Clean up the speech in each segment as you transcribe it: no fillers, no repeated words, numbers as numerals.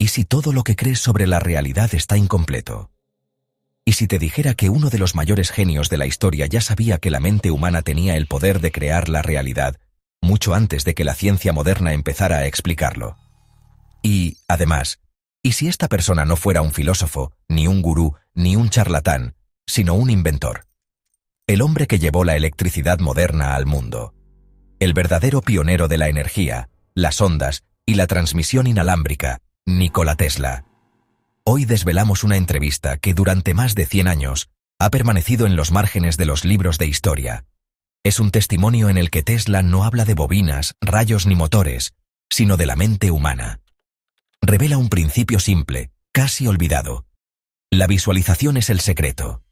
¿Y si todo lo que crees sobre la realidad está incompleto? ¿Y si te dijera que uno de los mayores genios de la historia ya sabía que la mente humana tenía el poder de crear la realidad, mucho antes de que la ciencia moderna empezara a explicarlo? Y, además, ¿y si esta persona no fuera un filósofo, ni un gurú, ni un charlatán, sino un inventor? El hombre que llevó la electricidad moderna al mundo. El verdadero pionero de la energía, las ondas y la transmisión inalámbrica, Nikola Tesla. Hoy desvelamos una entrevista que durante más de 100 años ha permanecido en los márgenes de los libros de historia. Es un testimonio en el que Tesla no habla de bobinas, rayos ni motores, sino de la mente humana. Revela un principio simple, casi olvidado. La visualización es el secreto.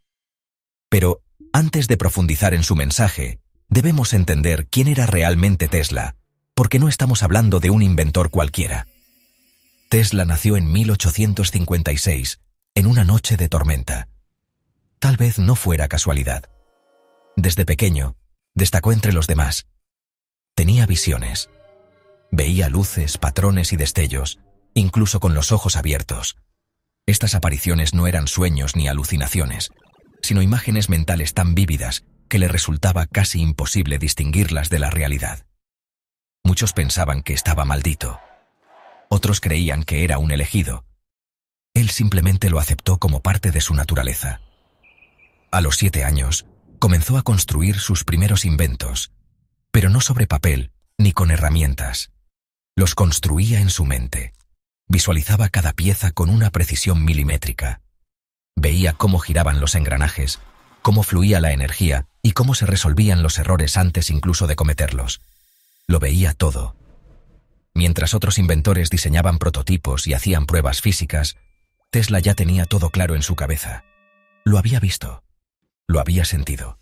Pero, antes de profundizar en su mensaje, debemos entender quién era realmente Tesla, porque no estamos hablando de un inventor cualquiera. Tesla nació en 1856, en una noche de tormenta. Tal vez no fuera casualidad. Desde pequeño, destacó entre los demás. Tenía visiones. Veía luces, patrones y destellos, incluso con los ojos abiertos. Estas apariciones no eran sueños ni alucinaciones, sino imágenes mentales tan vívidas que le resultaba casi imposible distinguirlas de la realidad. Muchos pensaban que estaba maldito. Otros creían que era un elegido. Él simplemente lo aceptó como parte de su naturaleza. A los 7 años, comenzó a construir sus primeros inventos, pero no sobre papel ni con herramientas. Los construía en su mente. Visualizaba cada pieza con una precisión milimétrica. Veía cómo giraban los engranajes, cómo fluía la energía y cómo se resolvían los errores antes incluso de cometerlos. Lo veía todo. Mientras otros inventores diseñaban prototipos y hacían pruebas físicas, Tesla ya tenía todo claro en su cabeza. Lo había visto. Lo había sentido.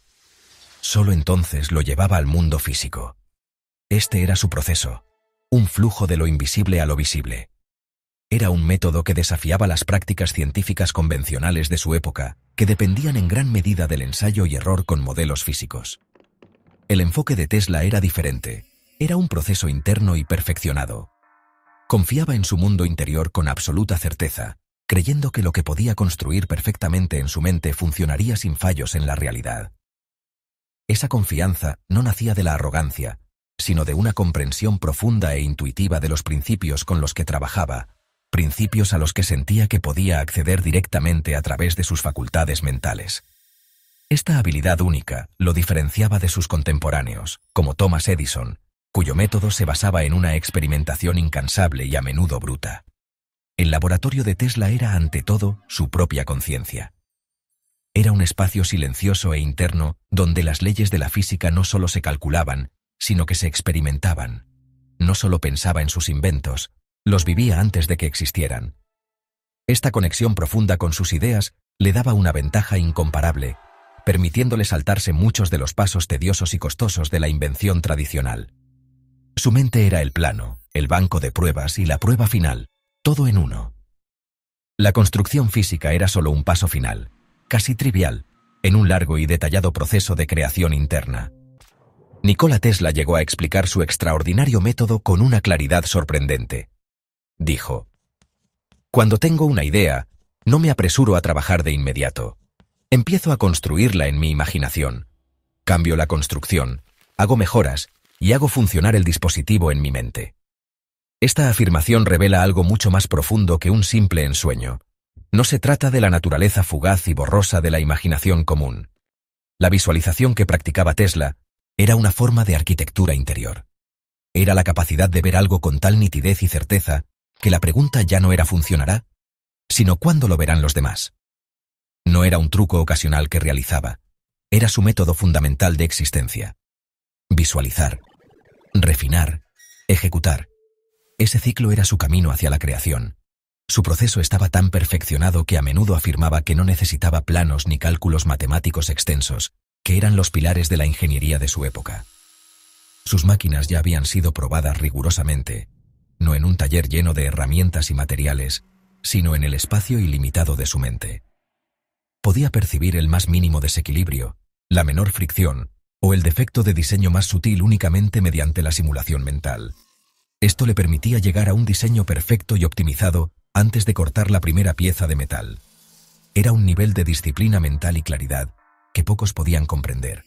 Solo entonces lo llevaba al mundo físico. Este era su proceso, un flujo de lo invisible a lo visible. Era un método que desafiaba las prácticas científicas convencionales de su época, que dependían en gran medida del ensayo y error con modelos físicos. El enfoque de Tesla era diferente. Era un proceso interno y perfeccionado. Confiaba en su mundo interior con absoluta certeza, creyendo que lo que podía construir perfectamente en su mente funcionaría sin fallos en la realidad. Esa confianza no nacía de la arrogancia, sino de una comprensión profunda e intuitiva de los principios con los que trabajaba, principios a los que sentía que podía acceder directamente a través de sus facultades mentales. Esta habilidad única lo diferenciaba de sus contemporáneos, como Thomas Edison, cuyo método se basaba en una experimentación incansable y a menudo bruta. El laboratorio de Tesla era, ante todo, su propia conciencia. Era un espacio silencioso e interno donde las leyes de la física no solo se calculaban, sino que se experimentaban. No solo pensaba en sus inventos, los vivía antes de que existieran. Esta conexión profunda con sus ideas le daba una ventaja incomparable, permitiéndole saltarse muchos de los pasos tediosos y costosos de la invención tradicional. Su mente era el plano, el banco de pruebas y la prueba final, todo en uno. La construcción física era solo un paso final, casi trivial, en un largo y detallado proceso de creación interna. Nikola Tesla llegó a explicar su extraordinario método con una claridad sorprendente. Dijo: «Cuando tengo una idea, no me apresuro a trabajar de inmediato. Empiezo a construirla en mi imaginación. Cambio la construcción, hago mejoras y hago funcionar el dispositivo en mi mente». Esta afirmación revela algo mucho más profundo que un simple ensueño. No se trata de la naturaleza fugaz y borrosa de la imaginación común. La visualización que practicaba Tesla era una forma de arquitectura interior. Era la capacidad de ver algo con tal nitidez y certeza que la pregunta ya no era ¿funcionará?, sino ¿cuándo lo verán los demás? No era un truco ocasional que realizaba. Era su método fundamental de existencia. Visualizar, refinar, ejecutar. Ese ciclo era su camino hacia la creación. Su proceso estaba tan perfeccionado que a menudo afirmaba que no necesitaba planos ni cálculos matemáticos extensos, que eran los pilares de la ingeniería de su época. Sus máquinas ya habían sido probadas rigurosamente, no en un taller lleno de herramientas y materiales, sino en el espacio ilimitado de su mente. Podía percibir el más mínimo desequilibrio, la menor fricción o el defecto de diseño más sutil únicamente mediante la simulación mental. Esto le permitía llegar a un diseño perfecto y optimizado antes de cortar la primera pieza de metal. Era un nivel de disciplina mental y claridad que pocos podían comprender,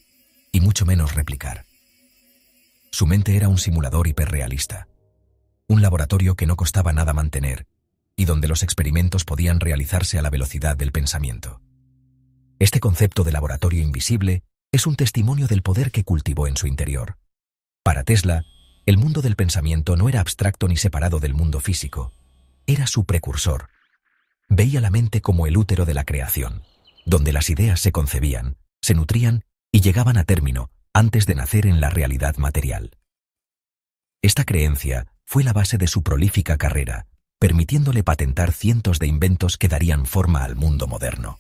y mucho menos replicar. Su mente era un simulador hiperrealista, un laboratorio que no costaba nada mantener, y donde los experimentos podían realizarse a la velocidad del pensamiento. Este concepto de laboratorio invisible es un testimonio del poder que cultivó en su interior. Para Tesla, el mundo del pensamiento no era abstracto ni separado del mundo físico, era su precursor. Veía la mente como el útero de la creación, donde las ideas se concebían, se nutrían y llegaban a término antes de nacer en la realidad material. Esta creencia fue la base de su prolífica carrera, permitiéndole patentar cientos de inventos que darían forma al mundo moderno.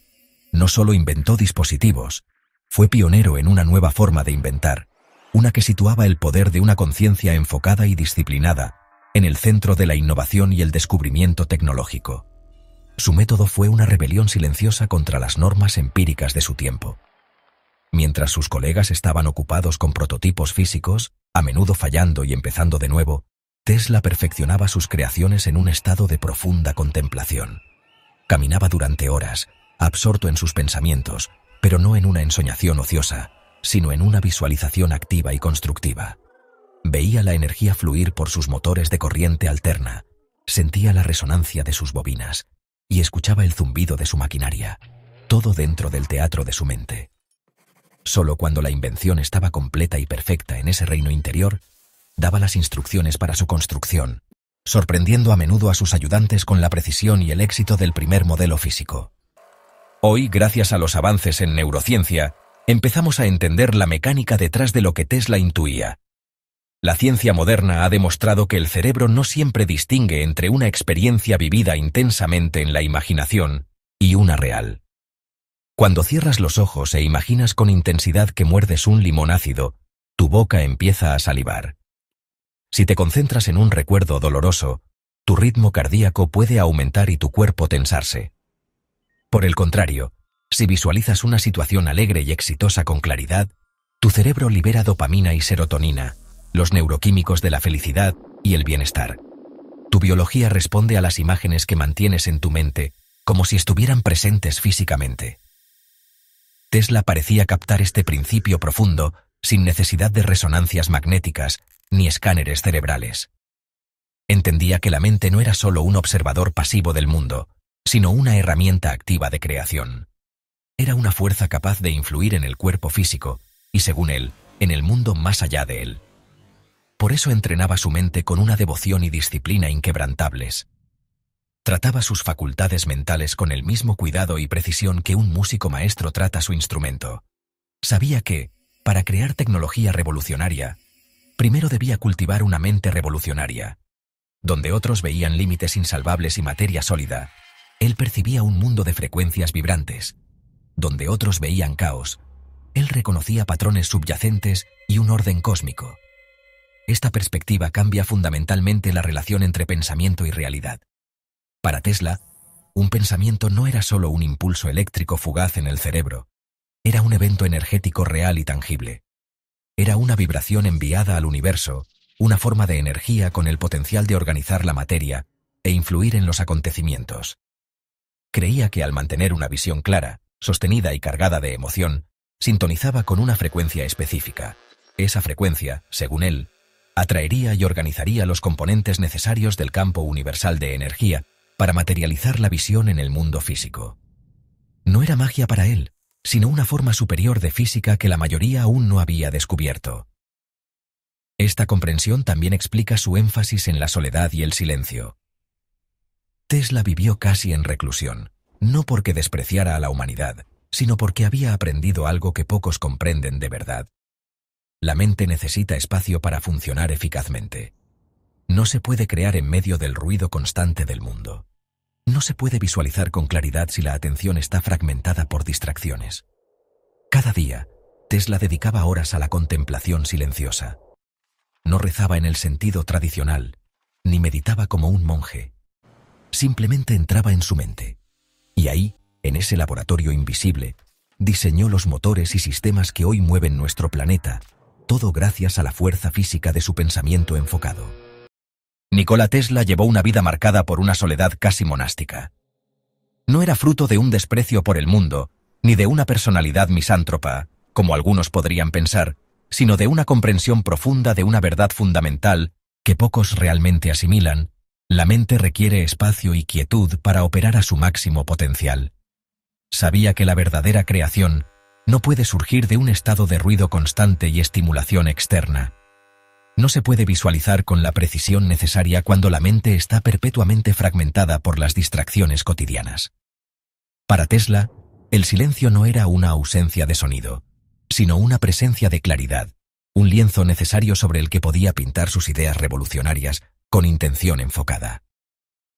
No solo inventó dispositivos, fue pionero en una nueva forma de inventar, una que situaba el poder de una conciencia enfocada y disciplinada en el centro de la innovación y el descubrimiento tecnológico. Su método fue una rebelión silenciosa contra las normas empíricas de su tiempo. Mientras sus colegas estaban ocupados con prototipos físicos, a menudo fallando y empezando de nuevo, Tesla perfeccionaba sus creaciones en un estado de profunda contemplación. Caminaba durante horas, absorto en sus pensamientos, pero no en una ensoñación ociosa, sino en una visualización activa y constructiva. Veía la energía fluir por sus motores de corriente alterna, sentía la resonancia de sus bobinas y escuchaba el zumbido de su maquinaria, todo dentro del teatro de su mente. Solo cuando la invención estaba completa y perfecta en ese reino interior, daba las instrucciones para su construcción, sorprendiendo a menudo a sus ayudantes con la precisión y el éxito del primer modelo físico. Hoy, gracias a los avances en neurociencia, empezamos a entender la mecánica detrás de lo que Tesla intuía. La ciencia moderna ha demostrado que el cerebro no siempre distingue entre una experiencia vivida intensamente en la imaginación y una real. Cuando cierras los ojos e imaginas con intensidad que muerdes un limón ácido, tu boca empieza a salivar. Si te concentras en un recuerdo doloroso, tu ritmo cardíaco puede aumentar y tu cuerpo tensarse. Por el contrario, si visualizas una situación alegre y exitosa con claridad, tu cerebro libera dopamina y serotonina, los neuroquímicos de la felicidad y el bienestar. Tu biología responde a las imágenes que mantienes en tu mente, como si estuvieran presentes físicamente. Tesla parecía captar este principio profundo sin necesidad de resonancias magnéticas ni escáneres cerebrales. Entendía que la mente no era solo un observador pasivo del mundo, sino una herramienta activa de creación. Era una fuerza capaz de influir en el cuerpo físico y, según él, en el mundo más allá de él. Por eso entrenaba su mente con una devoción y disciplina inquebrantables. Trataba sus facultades mentales con el mismo cuidado y precisión que un músico maestro trata su instrumento. Sabía que, para crear tecnología revolucionaria, primero debía cultivar una mente revolucionaria. Donde otros veían límites insalvables y materia sólida, él percibía un mundo de frecuencias vibrantes. Donde otros veían caos, él reconocía patrones subyacentes y un orden cósmico. Esta perspectiva cambia fundamentalmente la relación entre pensamiento y realidad. Para Tesla, un pensamiento no era solo un impulso eléctrico fugaz en el cerebro, era un evento energético real y tangible. Era una vibración enviada al universo, una forma de energía con el potencial de organizar la materia e influir en los acontecimientos. Creía que al mantener una visión clara, sostenida y cargada de emoción, sintonizaba con una frecuencia específica. Esa frecuencia, según él, atraería y organizaría los componentes necesarios del campo universal de energía para materializar la visión en el mundo físico. No era magia para él, sino una forma superior de física que la mayoría aún no había descubierto. Esta comprensión también explica su énfasis en la soledad y el silencio. Tesla vivió casi en reclusión, no porque despreciara a la humanidad, sino porque había aprendido algo que pocos comprenden de verdad. La mente necesita espacio para funcionar eficazmente. No se puede crear en medio del ruido constante del mundo. No se puede visualizar con claridad si la atención está fragmentada por distracciones. Cada día, Tesla dedicaba horas a la contemplación silenciosa. No rezaba en el sentido tradicional, ni meditaba como un monje. Simplemente entraba en su mente. Y ahí, en ese laboratorio invisible, diseñó los motores y sistemas que hoy mueven nuestro planeta, todo gracias a la fuerza física de su pensamiento enfocado. Nikola Tesla llevó una vida marcada por una soledad casi monástica. No era fruto de un desprecio por el mundo, ni de una personalidad misántropa, como algunos podrían pensar, sino de una comprensión profunda de una verdad fundamental que pocos realmente asimilan: la mente requiere espacio y quietud para operar a su máximo potencial. Sabía que la verdadera creación no puede surgir de un estado de ruido constante y estimulación externa. No se puede visualizar con la precisión necesaria cuando la mente está perpetuamente fragmentada por las distracciones cotidianas. Para Tesla, el silencio no era una ausencia de sonido, sino una presencia de claridad, un lienzo necesario sobre el que podía pintar sus ideas revolucionarias con intención enfocada.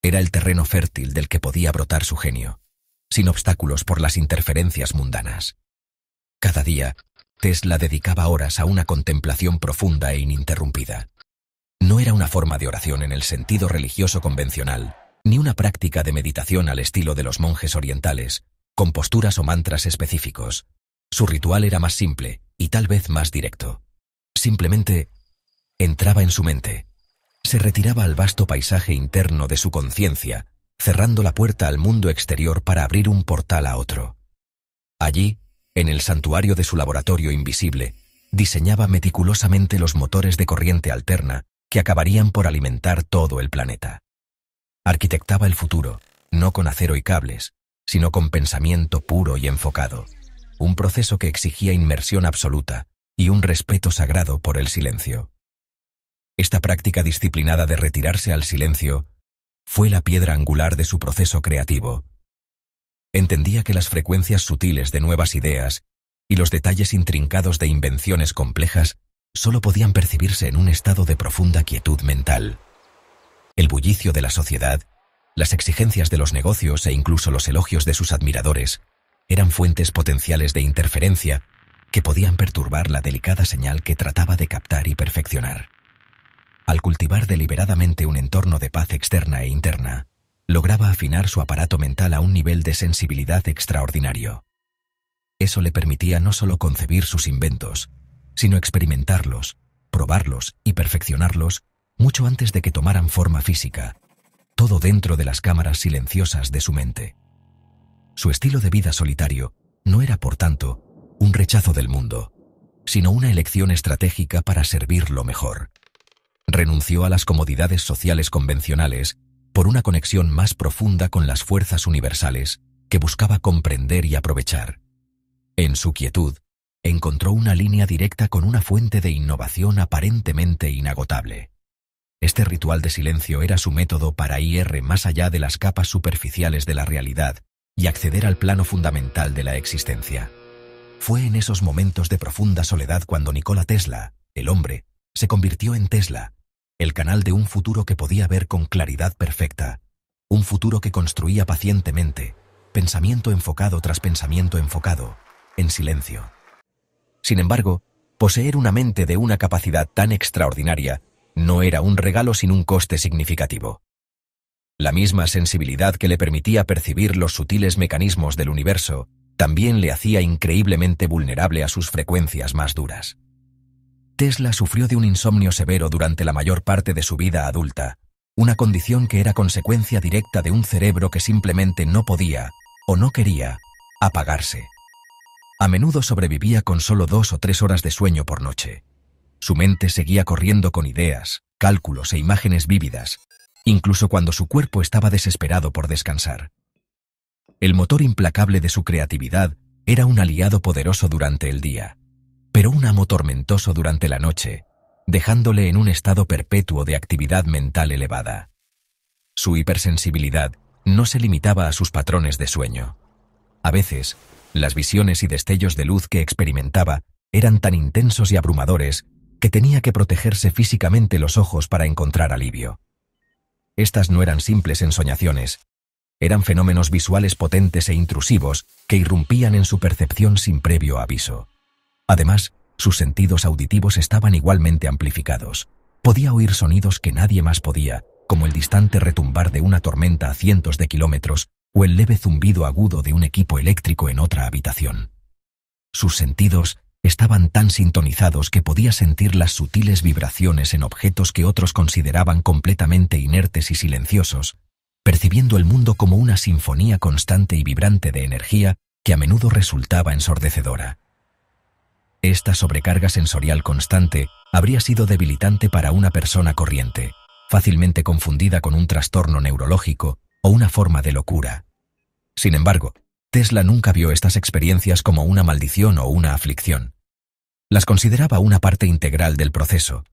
Era el terreno fértil del que podía brotar su genio, sin obstáculos por las interferencias mundanas. Cada día, Tesla dedicaba horas a una contemplación profunda e ininterrumpida. No era una forma de oración en el sentido religioso convencional, ni una práctica de meditación al estilo de los monjes orientales, con posturas o mantras específicos. Su ritual era más simple y tal vez más directo. Simplemente entraba en su mente. Se retiraba al vasto paisaje interno de su conciencia, cerrando la puerta al mundo exterior para abrir un portal a otro. Allí, en el santuario de su laboratorio invisible, diseñaba meticulosamente los motores de corriente alterna que acabarían por alimentar todo el planeta. Arquitectaba el futuro, no con acero y cables, sino con pensamiento puro y enfocado, un proceso que exigía inmersión absoluta y un respeto sagrado por el silencio. Esta práctica disciplinada de retirarse al silencio fue la piedra angular de su proceso creativo. Entendía que las frecuencias sutiles de nuevas ideas y los detalles intrincados de invenciones complejas solo podían percibirse en un estado de profunda quietud mental. El bullicio de la sociedad, las exigencias de los negocios e incluso los elogios de sus admiradores eran fuentes potenciales de interferencia que podían perturbar la delicada señal que trataba de captar y perfeccionar. Al cultivar deliberadamente un entorno de paz externa e interna, lograba afinar su aparato mental a un nivel de sensibilidad extraordinario. Eso le permitía no solo concebir sus inventos, sino experimentarlos, probarlos y perfeccionarlos mucho antes de que tomaran forma física, todo dentro de las cámaras silenciosas de su mente. Su estilo de vida solitario no era, por tanto, un rechazo del mundo, sino una elección estratégica para servirlo mejor. Renunció a las comodidades sociales convencionales por una conexión más profunda con las fuerzas universales que buscaba comprender y aprovechar. En su quietud, encontró una línea directa con una fuente de innovación aparentemente inagotable. Este ritual de silencio era su método para ir más allá de las capas superficiales de la realidad y acceder al plano fundamental de la existencia. Fue en esos momentos de profunda soledad cuando Nikola Tesla, el hombre, se convirtió en Tesla, el canal de un futuro que podía ver con claridad perfecta, un futuro que construía pacientemente, pensamiento enfocado tras pensamiento enfocado, en silencio. Sin embargo, poseer una mente de una capacidad tan extraordinaria no era un regalo sin un coste significativo. La misma sensibilidad que le permitía percibir los sutiles mecanismos del universo también le hacía increíblemente vulnerable a sus frecuencias más duras. Tesla sufrió de un insomnio severo durante la mayor parte de su vida adulta, una condición que era consecuencia directa de un cerebro que simplemente no podía, o no quería, apagarse. A menudo sobrevivía con solo 2 o 3 horas de sueño por noche. Su mente seguía corriendo con ideas, cálculos e imágenes vívidas, incluso cuando su cuerpo estaba desesperado por descansar. El motor implacable de su creatividad era un aliado poderoso durante el día, pero un amo tormentoso durante la noche, dejándole en un estado perpetuo de actividad mental elevada. Su hipersensibilidad no se limitaba a sus patrones de sueño. A veces, las visiones y destellos de luz que experimentaba eran tan intensos y abrumadores que tenía que protegerse físicamente los ojos para encontrar alivio. Estas no eran simples ensoñaciones, eran fenómenos visuales potentes e intrusivos que irrumpían en su percepción sin previo aviso. Además, sus sentidos auditivos estaban igualmente amplificados. Podía oír sonidos que nadie más podía, como el distante retumbar de una tormenta a cientos de kilómetros o el leve zumbido agudo de un equipo eléctrico en otra habitación. Sus sentidos estaban tan sintonizados que podía sentir las sutiles vibraciones en objetos que otros consideraban completamente inertes y silenciosos, percibiendo el mundo como una sinfonía constante y vibrante de energía que a menudo resultaba ensordecedora. Esta sobrecarga sensorial constante habría sido debilitante para una persona corriente, fácilmente confundida con un trastorno neurológico o una forma de locura. Sin embargo, Tesla nunca vio estas experiencias como una maldición o una aflicción. Las consideraba una parte integral del proceso,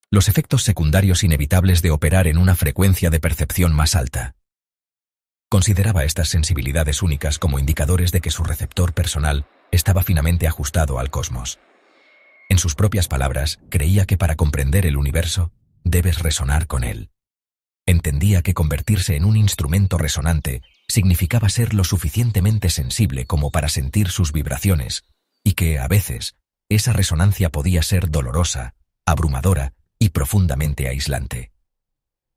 los efectos secundarios inevitables de operar en una frecuencia de percepción más alta. Consideraba estas sensibilidades únicas como indicadores de que su receptor personal estaba finamente ajustado al cosmos. En sus propias palabras, creía que para comprender el universo, debes resonar con él. Entendía que convertirse en un instrumento resonante significaba ser lo suficientemente sensible como para sentir sus vibraciones, y que, a veces, esa resonancia podía ser dolorosa, abrumadora y profundamente aislante.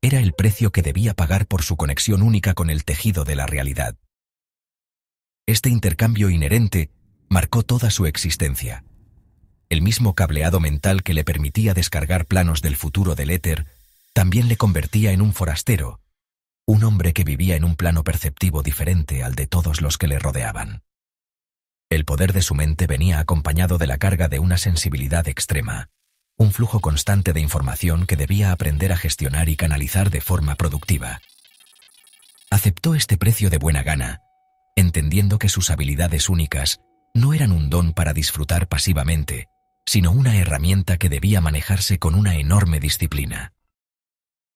Era el precio que debía pagar por su conexión única con el tejido de la realidad. Este intercambio inherente marcó toda su existencia. El mismo cableado mental que le permitía descargar planos del futuro del éter, también le convertía en un forastero, un hombre que vivía en un plano perceptivo diferente al de todos los que le rodeaban. El poder de su mente venía acompañado de la carga de una sensibilidad extrema, un flujo constante de información que debía aprender a gestionar y canalizar de forma productiva. Aceptó este precio de buena gana, entendiendo que sus habilidades únicas no eran un don para disfrutar pasivamente, sino una herramienta que debía manejarse con una enorme disciplina.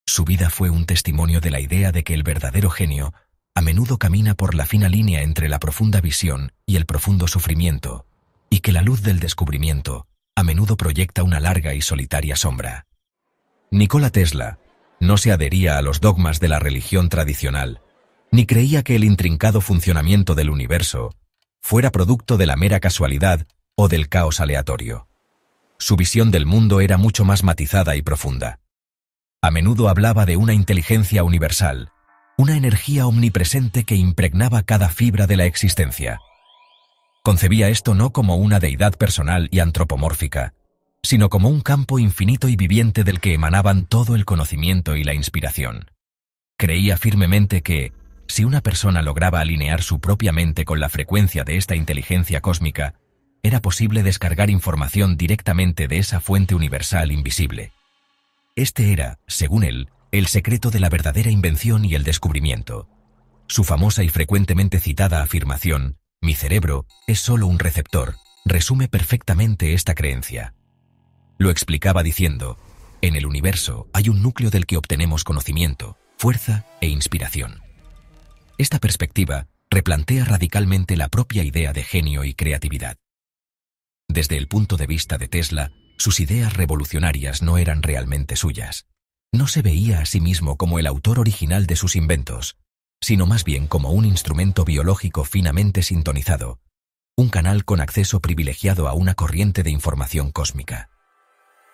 Su vida fue un testimonio de la idea de que el verdadero genio a menudo camina por la fina línea entre la profunda visión y el profundo sufrimiento, y que la luz del descubrimiento a menudo proyecta una larga y solitaria sombra. Nikola Tesla no se adhería a los dogmas de la religión tradicional, ni creía que el intrincado funcionamiento del universo fuera producto de la mera casualidad o del caos aleatorio. Su visión del mundo era mucho más matizada y profunda. A menudo hablaba de una inteligencia universal, una energía omnipresente que impregnaba cada fibra de la existencia. Concebía esto no como una deidad personal y antropomórfica, sino como un campo infinito y viviente del que emanaban todo el conocimiento y la inspiración. Creía firmemente que, si una persona lograba alinear su propia mente con la frecuencia de esta inteligencia cósmica, era posible descargar información directamente de esa fuente universal invisible. Este era, según él, el secreto de la verdadera invención y el descubrimiento. Su famosa y frecuentemente citada afirmación, «Mi cerebro es solo un receptor», resume perfectamente esta creencia. Lo explicaba diciendo, «En el universo hay un núcleo del que obtenemos conocimiento, fuerza e inspiración». Esta perspectiva replantea radicalmente la propia idea de genio y creatividad. Desde el punto de vista de Tesla, sus ideas revolucionarias no eran realmente suyas. No se veía a sí mismo como el autor original de sus inventos, sino más bien como un instrumento biológico finamente sintonizado, un canal con acceso privilegiado a una corriente de información cósmica.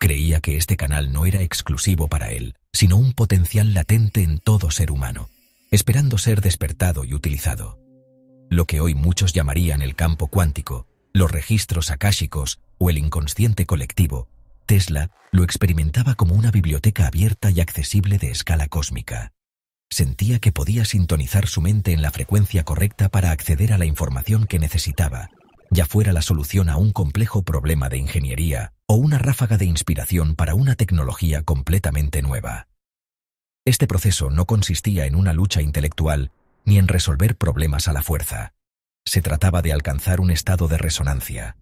Creía que este canal no era exclusivo para él, sino un potencial latente en todo ser humano, esperando ser despertado y utilizado. Lo que hoy muchos llamarían el campo cuántico, los registros akáshicos o el inconsciente colectivo, Tesla lo experimentaba como una biblioteca abierta y accesible de escala cósmica. Sentía que podía sintonizar su mente en la frecuencia correcta para acceder a la información que necesitaba, ya fuera la solución a un complejo problema de ingeniería o una ráfaga de inspiración para una tecnología completamente nueva. Este proceso no consistía en una lucha intelectual ni en resolver problemas a la fuerza. Se trataba de alcanzar un estado de resonancia.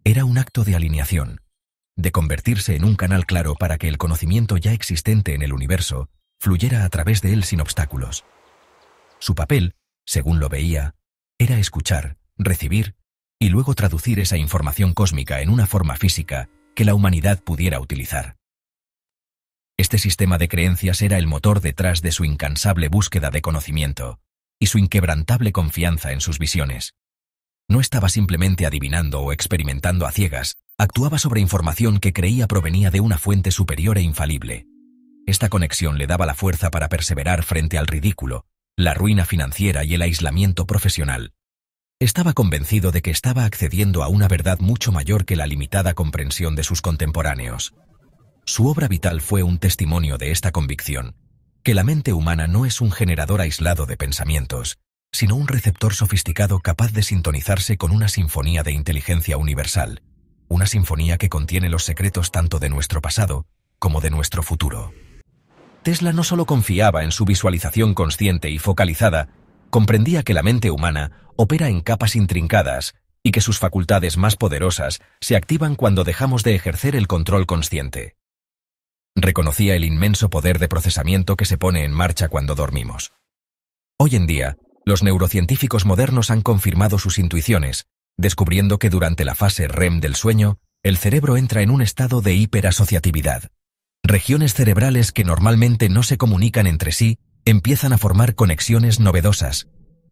Era un acto de alineación, de convertirse en un canal claro para que el conocimiento ya existente en el universo fluyera a través de él sin obstáculos. Su papel, según lo veía, era escuchar, recibir y luego traducir esa información cósmica en una forma física que la humanidad pudiera utilizar. Este sistema de creencias era el motor detrás de su incansable búsqueda de conocimiento y su inquebrantable confianza en sus visiones. No estaba simplemente adivinando o experimentando a ciegas, actuaba sobre información que creía provenía de una fuente superior e infalible. Esta conexión le daba la fuerza para perseverar frente al ridículo, la ruina financiera y el aislamiento profesional. Estaba convencido de que estaba accediendo a una verdad mucho mayor que la limitada comprensión de sus contemporáneos. Su obra vital fue un testimonio de esta convicción, que la mente humana no es un generador aislado de pensamientos, sino un receptor sofisticado capaz de sintonizarse con una sinfonía de inteligencia universal, una sinfonía que contiene los secretos tanto de nuestro pasado como de nuestro futuro. Tesla no solo confiaba en su visualización consciente y focalizada, comprendía que la mente humana opera en capas intrincadas y que sus facultades más poderosas se activan cuando dejamos de ejercer el control consciente. Reconocía el inmenso poder de procesamiento que se pone en marcha cuando dormimos. Hoy en día, los neurocientíficos modernos han confirmado sus intuiciones, descubriendo que durante la fase REM del sueño, el cerebro entra en un estado de hiperasociatividad. Regiones cerebrales que normalmente no se comunican entre sí empiezan a formar conexiones novedosas.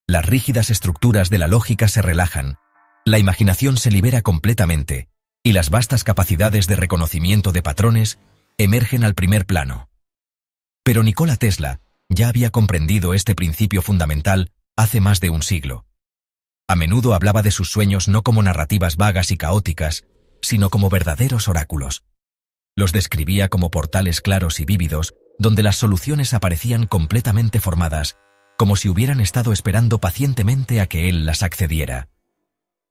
Las rígidas estructuras de la lógica se relajan, la imaginación se libera completamente, y las vastas capacidades de reconocimiento de patrones emergen al primer plano. Pero Nikola Tesla ya había comprendido este principio fundamental hace más de un siglo. A menudo hablaba de sus sueños no como narrativas vagas y caóticas, sino como verdaderos oráculos. Los describía como portales claros y vívidos, donde las soluciones aparecían completamente formadas, como si hubieran estado esperando pacientemente a que él las accediera.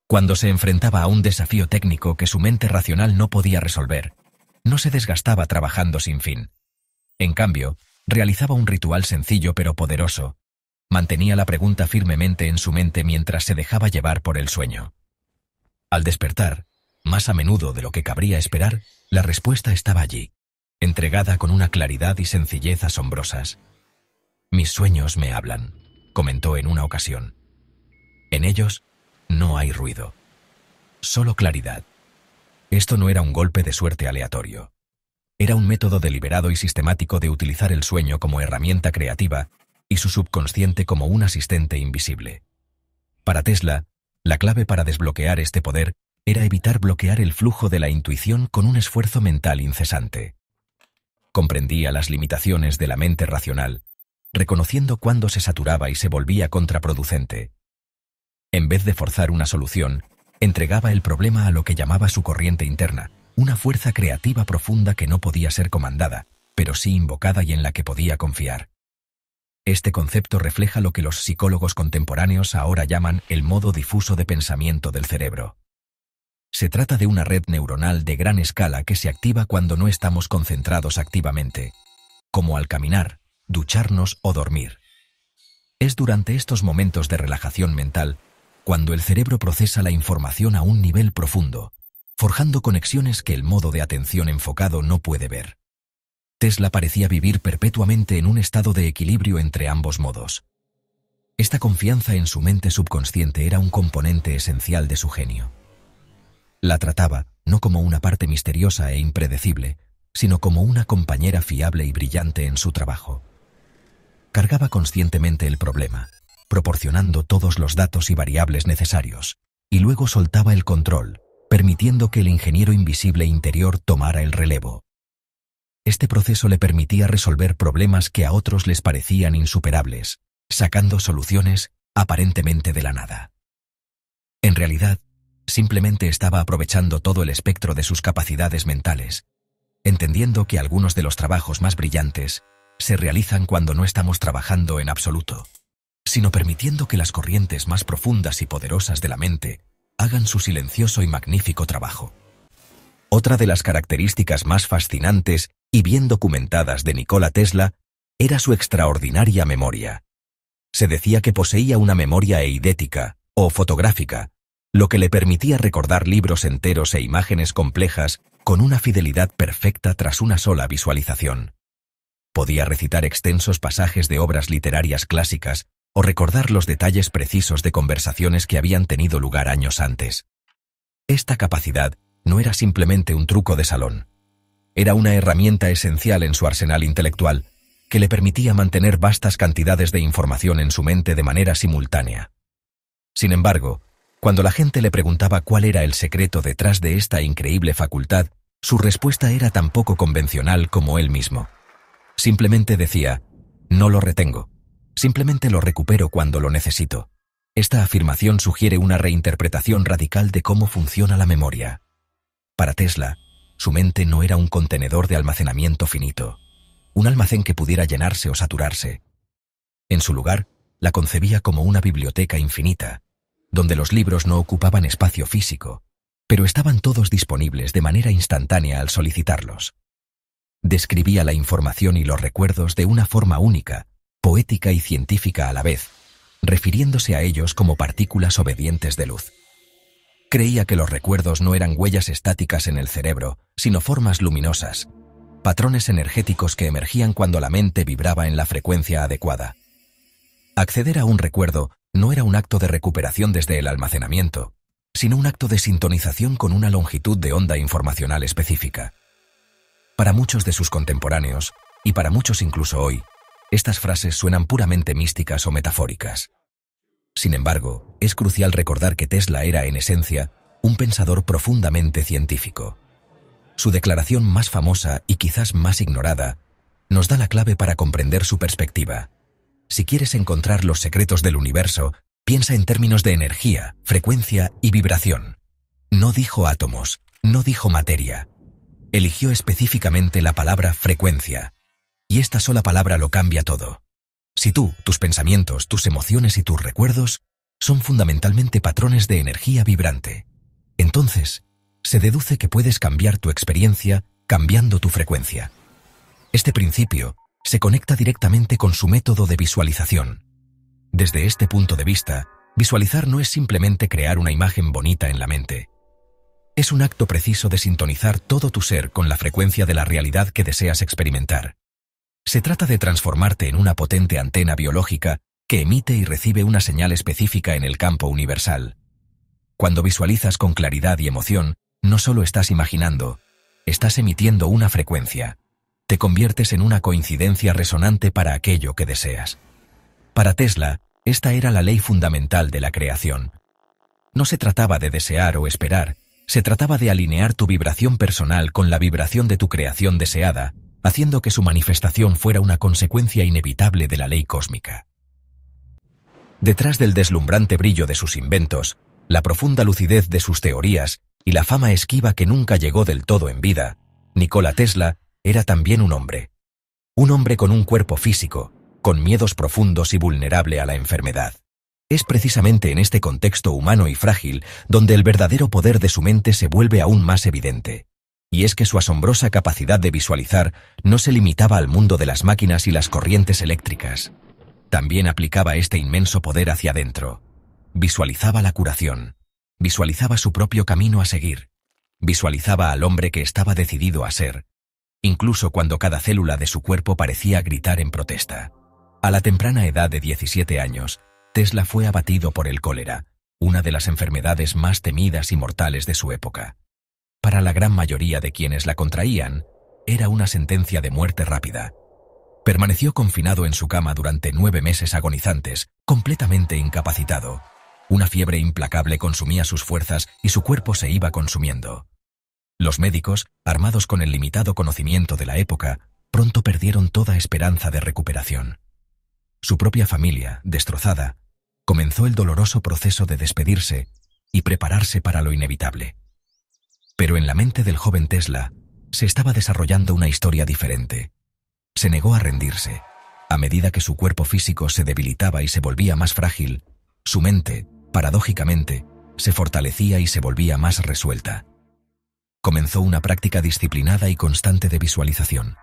Cuando se enfrentaba a un desafío técnico que su mente racional no podía resolver, no se desgastaba trabajando sin fin. En cambio, realizaba un ritual sencillo pero poderoso. Mantenía la pregunta firmemente en su mente mientras se dejaba llevar por el sueño. Al despertar, más a menudo de lo que cabría esperar, la respuesta estaba allí, entregada con una claridad y sencillez asombrosas. «Mis sueños me hablan», comentó en una ocasión. «En ellos no hay ruido, solo claridad». Esto no era un golpe de suerte aleatorio. Era un método deliberado y sistemático de utilizar el sueño como herramienta creativa y su subconsciente como un asistente invisible. Para Tesla, la clave para desbloquear este poder era evitar bloquear el flujo de la intuición con un esfuerzo mental incesante. Comprendía las limitaciones de la mente racional, reconociendo cuándo se saturaba y se volvía contraproducente. En vez de forzar una solución, entregaba el problema a lo que llamaba su corriente interna, una fuerza creativa profunda que no podía ser comandada, pero sí invocada y en la que podía confiar. Este concepto refleja lo que los psicólogos contemporáneos ahora llaman el modo difuso de pensamiento del cerebro. Se trata de una red neuronal de gran escala que se activa cuando no estamos concentrados activamente, como al caminar, ducharnos o dormir. Es durante estos momentos de relajación mental cuando el cerebro procesa la información a un nivel profundo, forjando conexiones que el modo de atención enfocado no puede ver. Tesla parecía vivir perpetuamente en un estado de equilibrio entre ambos modos. Esta confianza en su mente subconsciente era un componente esencial de su genio. La trataba no como una parte misteriosa e impredecible, sino como una compañera fiable y brillante en su trabajo. Cargaba conscientemente el problema, proporcionando todos los datos y variables necesarios, y luego soltaba el control, permitiendo que el ingeniero invisible interior tomara el relevo. Este proceso le permitía resolver problemas que a otros les parecían insuperables, sacando soluciones aparentemente de la nada. En realidad, simplemente estaba aprovechando todo el espectro de sus capacidades mentales, entendiendo que algunos de los trabajos más brillantes se realizan cuando no estamos trabajando en absoluto, sino permitiendo que las corrientes más profundas y poderosas de la mente hagan su silencioso y magnífico trabajo. Otra de las características más fascinantes y bien documentadas de Nikola Tesla era su extraordinaria memoria. Se decía que poseía una memoria eidética o fotográfica, lo que le permitía recordar libros enteros e imágenes complejas con una fidelidad perfecta tras una sola visualización. Podía recitar extensos pasajes de obras literarias clásicas o recordar los detalles precisos de conversaciones que habían tenido lugar años antes. Esta capacidad no era simplemente un truco de salón. Era una herramienta esencial en su arsenal intelectual que le permitía mantener vastas cantidades de información en su mente de manera simultánea. Sin embargo, cuando la gente le preguntaba cuál era el secreto detrás de esta increíble facultad, su respuesta era tan poco convencional como él mismo. Simplemente decía, «No lo retengo, simplemente lo recupero cuando lo necesito». Esta afirmación sugiere una reinterpretación radical de cómo funciona la memoria. Para Tesla, su mente no era un contenedor de almacenamiento finito, un almacén que pudiera llenarse o saturarse. En su lugar, la concebía como una biblioteca infinita, donde los libros no ocupaban espacio físico, pero estaban todos disponibles de manera instantánea al solicitarlos. Describía la información y los recuerdos de una forma única, poética y científica a la vez, refiriéndose a ellos como partículas obedientes de luz. Creía que los recuerdos no eran huellas estáticas en el cerebro, sino formas luminosas, patrones energéticos que emergían cuando la mente vibraba en la frecuencia adecuada. Acceder a un recuerdo no era un acto de recuperación desde el almacenamiento, sino un acto de sintonización con una longitud de onda informacional específica. Para muchos de sus contemporáneos, y para muchos incluso hoy, estas frases suenan puramente místicas o metafóricas. Sin embargo, es crucial recordar que Tesla era, en esencia, un pensador profundamente científico. Su declaración más famosa y quizás más ignorada nos da la clave para comprender su perspectiva. Si quieres encontrar los secretos del universo, piensa en términos de energía, frecuencia y vibración. No dijo átomos, no dijo materia. Eligió específicamente la palabra frecuencia. Y esta sola palabra lo cambia todo. Si tú, tus pensamientos, tus emociones y tus recuerdos son fundamentalmente patrones de energía vibrante, entonces se deduce que puedes cambiar tu experiencia cambiando tu frecuencia. Este principio se conecta directamente con su método de visualización. Desde este punto de vista, visualizar no es simplemente crear una imagen bonita en la mente. Es un acto preciso de sintonizar todo tu ser con la frecuencia de la realidad que deseas experimentar. Se trata de transformarte en una potente antena biológica que emite y recibe una señal específica en el campo universal. Cuando visualizas con claridad y emoción, no solo estás imaginando, estás emitiendo una frecuencia. Te conviertes en una coincidencia resonante para aquello que deseas. Para Tesla, esta era la ley fundamental de la creación. No se trataba de desear o esperar, se trataba de alinear tu vibración personal con la vibración de tu creación deseada, haciendo que su manifestación fuera una consecuencia inevitable de la ley cósmica. Detrás del deslumbrante brillo de sus inventos, la profunda lucidez de sus teorías y la fama esquiva que nunca llegó del todo en vida, Nikola Tesla era también un hombre. Un hombre con un cuerpo físico, con miedos profundos y vulnerable a la enfermedad. Es precisamente en este contexto humano y frágil donde el verdadero poder de su mente se vuelve aún más evidente. Y es que su asombrosa capacidad de visualizar no se limitaba al mundo de las máquinas y las corrientes eléctricas. También aplicaba este inmenso poder hacia adentro. Visualizaba la curación. Visualizaba su propio camino a seguir. Visualizaba al hombre que estaba decidido a ser, incluso cuando cada célula de su cuerpo parecía gritar en protesta. A la temprana edad de 17 años, Tesla fue abatido por el cólera, una de las enfermedades más temidas y mortales de su época. Para la gran mayoría de quienes la contraían, era una sentencia de muerte rápida. Permaneció confinado en su cama durante 9 meses agonizantes, completamente incapacitado. Una fiebre implacable consumía sus fuerzas y su cuerpo se iba consumiendo. Los médicos, armados con el limitado conocimiento de la época, pronto perdieron toda esperanza de recuperación. Su propia familia, destrozada, comenzó el doloroso proceso de despedirse y prepararse para lo inevitable. Pero en la mente del joven Tesla se estaba desarrollando una historia diferente. Se negó a rendirse. A medida que su cuerpo físico se debilitaba y se volvía más frágil, su mente, paradójicamente, se fortalecía y se volvía más resuelta. Comenzó una práctica disciplinada y constante de visualización.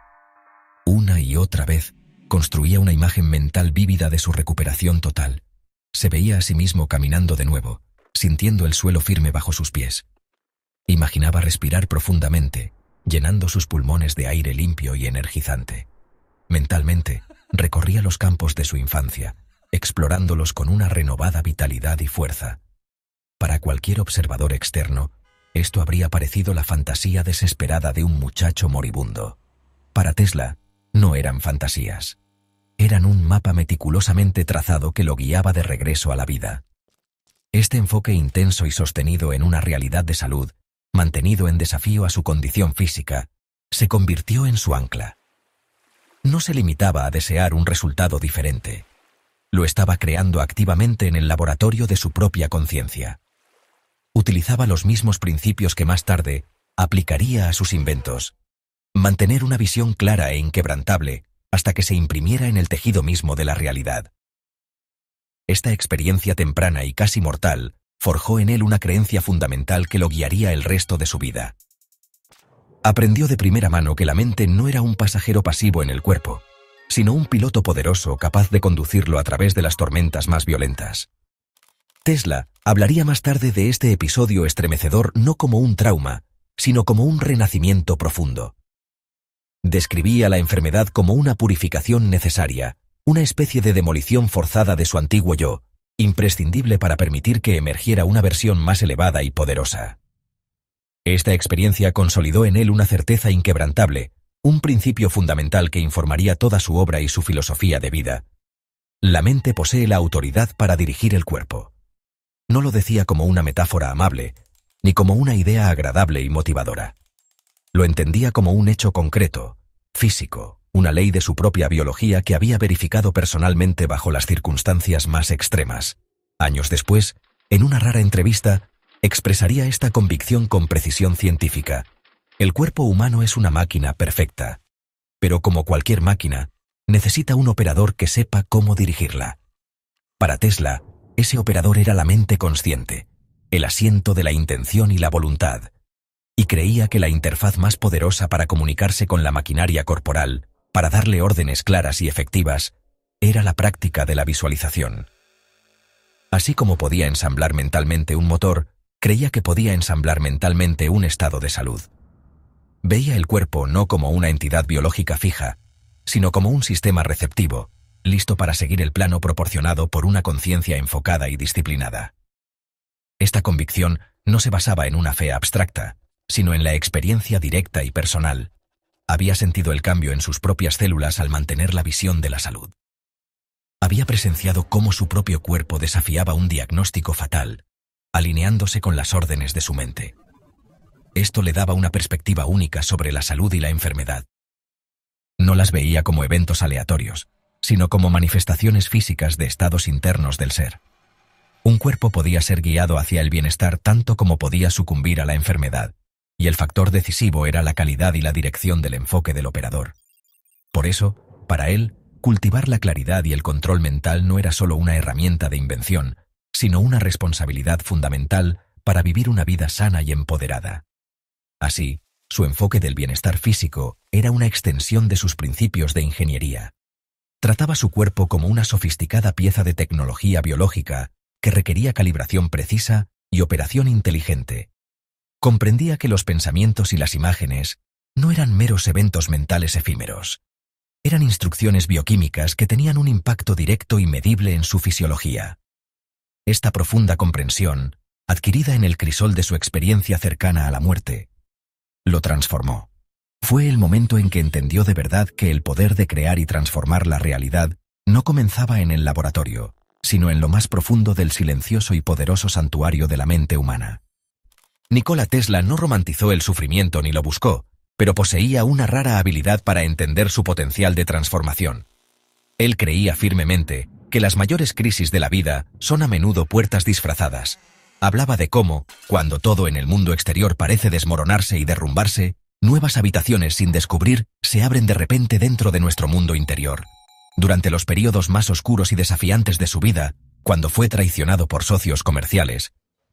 Una y otra vez, construía una imagen mental vívida de su recuperación total. Se veía a sí mismo caminando de nuevo, sintiendo el suelo firme bajo sus pies. Imaginaba respirar profundamente, llenando sus pulmones de aire limpio y energizante. Mentalmente, recorría los campos de su infancia, explorándolos con una renovada vitalidad y fuerza. Para cualquier observador externo, esto habría parecido la fantasía desesperada de un muchacho moribundo. Para Tesla, no eran fantasías. Eran un mapa meticulosamente trazado que lo guiaba de regreso a la vida. Este enfoque intenso y sostenido en una realidad de salud, mantenido en desafío a su condición física, se convirtió en su ancla. No se limitaba a desear un resultado diferente. Lo estaba creando activamente en el laboratorio de su propia conciencia. Utilizaba los mismos principios que más tarde aplicaría a sus inventos. Mantener una visión clara e inquebrantable hasta que se imprimiera en el tejido mismo de la realidad. Esta experiencia temprana y casi mortal forjó en él una creencia fundamental que lo guiaría el resto de su vida. Aprendió de primera mano que la mente no era un pasajero pasivo en el cuerpo, sino un piloto poderoso capaz de conducirlo a través de las tormentas más violentas. Tesla hablaría más tarde de este episodio estremecedor no como un trauma, sino como un renacimiento profundo. Describía la enfermedad como una purificación necesaria, una especie de demolición forzada de su antiguo yo, imprescindible para permitir que emergiera una versión más elevada y poderosa. Esta experiencia consolidó en él una certeza inquebrantable, un principio fundamental que informaría toda su obra y su filosofía de vida. La mente posee la autoridad para dirigir el cuerpo. No lo decía como una metáfora amable, ni como una idea agradable y motivadora. Lo entendía como un hecho concreto, físico, una ley de su propia biología que había verificado personalmente bajo las circunstancias más extremas. Años después, en una rara entrevista, expresaría esta convicción con precisión científica. El cuerpo humano es una máquina perfecta, pero como cualquier máquina, necesita un operador que sepa cómo dirigirla. Para Tesla, ese operador era la mente consciente, el asiento de la intención y la voluntad, y creía que la interfaz más poderosa para comunicarse con la maquinaria corporal, para darle órdenes claras y efectivas, era la práctica de la visualización. Así como podía ensamblar mentalmente un motor, creía que podía ensamblar mentalmente un estado de salud. Veía el cuerpo no como una entidad biológica fija, sino como un sistema receptivo, listo para seguir el plano proporcionado por una conciencia enfocada y disciplinada. Esta convicción no se basaba en una fe abstracta, sino en la experiencia directa y personal. Había sentido el cambio en sus propias células al mantener la visión de la salud. Había presenciado cómo su propio cuerpo desafiaba un diagnóstico fatal, alineándose con las órdenes de su mente. Esto le daba una perspectiva única sobre la salud y la enfermedad. No las veía como eventos aleatorios, sino como manifestaciones físicas de estados internos del ser. Un cuerpo podía ser guiado hacia el bienestar tanto como podía sucumbir a la enfermedad, y el factor decisivo era la calidad y la dirección del enfoque del operador. Por eso, para él, cultivar la claridad y el control mental no era solo una herramienta de invención, sino una responsabilidad fundamental para vivir una vida sana y empoderada. Así, su enfoque del bienestar físico era una extensión de sus principios de ingeniería. Trataba su cuerpo como una sofisticada pieza de tecnología biológica que requería calibración precisa y operación inteligente. Comprendía que los pensamientos y las imágenes no eran meros eventos mentales efímeros. Eran instrucciones bioquímicas que tenían un impacto directo y medible en su fisiología. Esta profunda comprensión, adquirida en el crisol de su experiencia cercana a la muerte, lo transformó. Fue el momento en que entendió de verdad que el poder de crear y transformar la realidad no comenzaba en el laboratorio, sino en lo más profundo del silencioso y poderoso santuario de la mente humana. Nikola Tesla no romantizó el sufrimiento ni lo buscó, pero poseía una rara habilidad para entender su potencial de transformación. Él creía firmemente que las mayores crisis de la vida son a menudo puertas disfrazadas. Hablaba de cómo, cuando todo en el mundo exterior parece desmoronarse y derrumbarse, nuevas habitaciones sin descubrir se abren de repente dentro de nuestro mundo interior. Durante los periodos más oscuros y desafiantes de su vida, cuando fue traicionado por socios comerciales,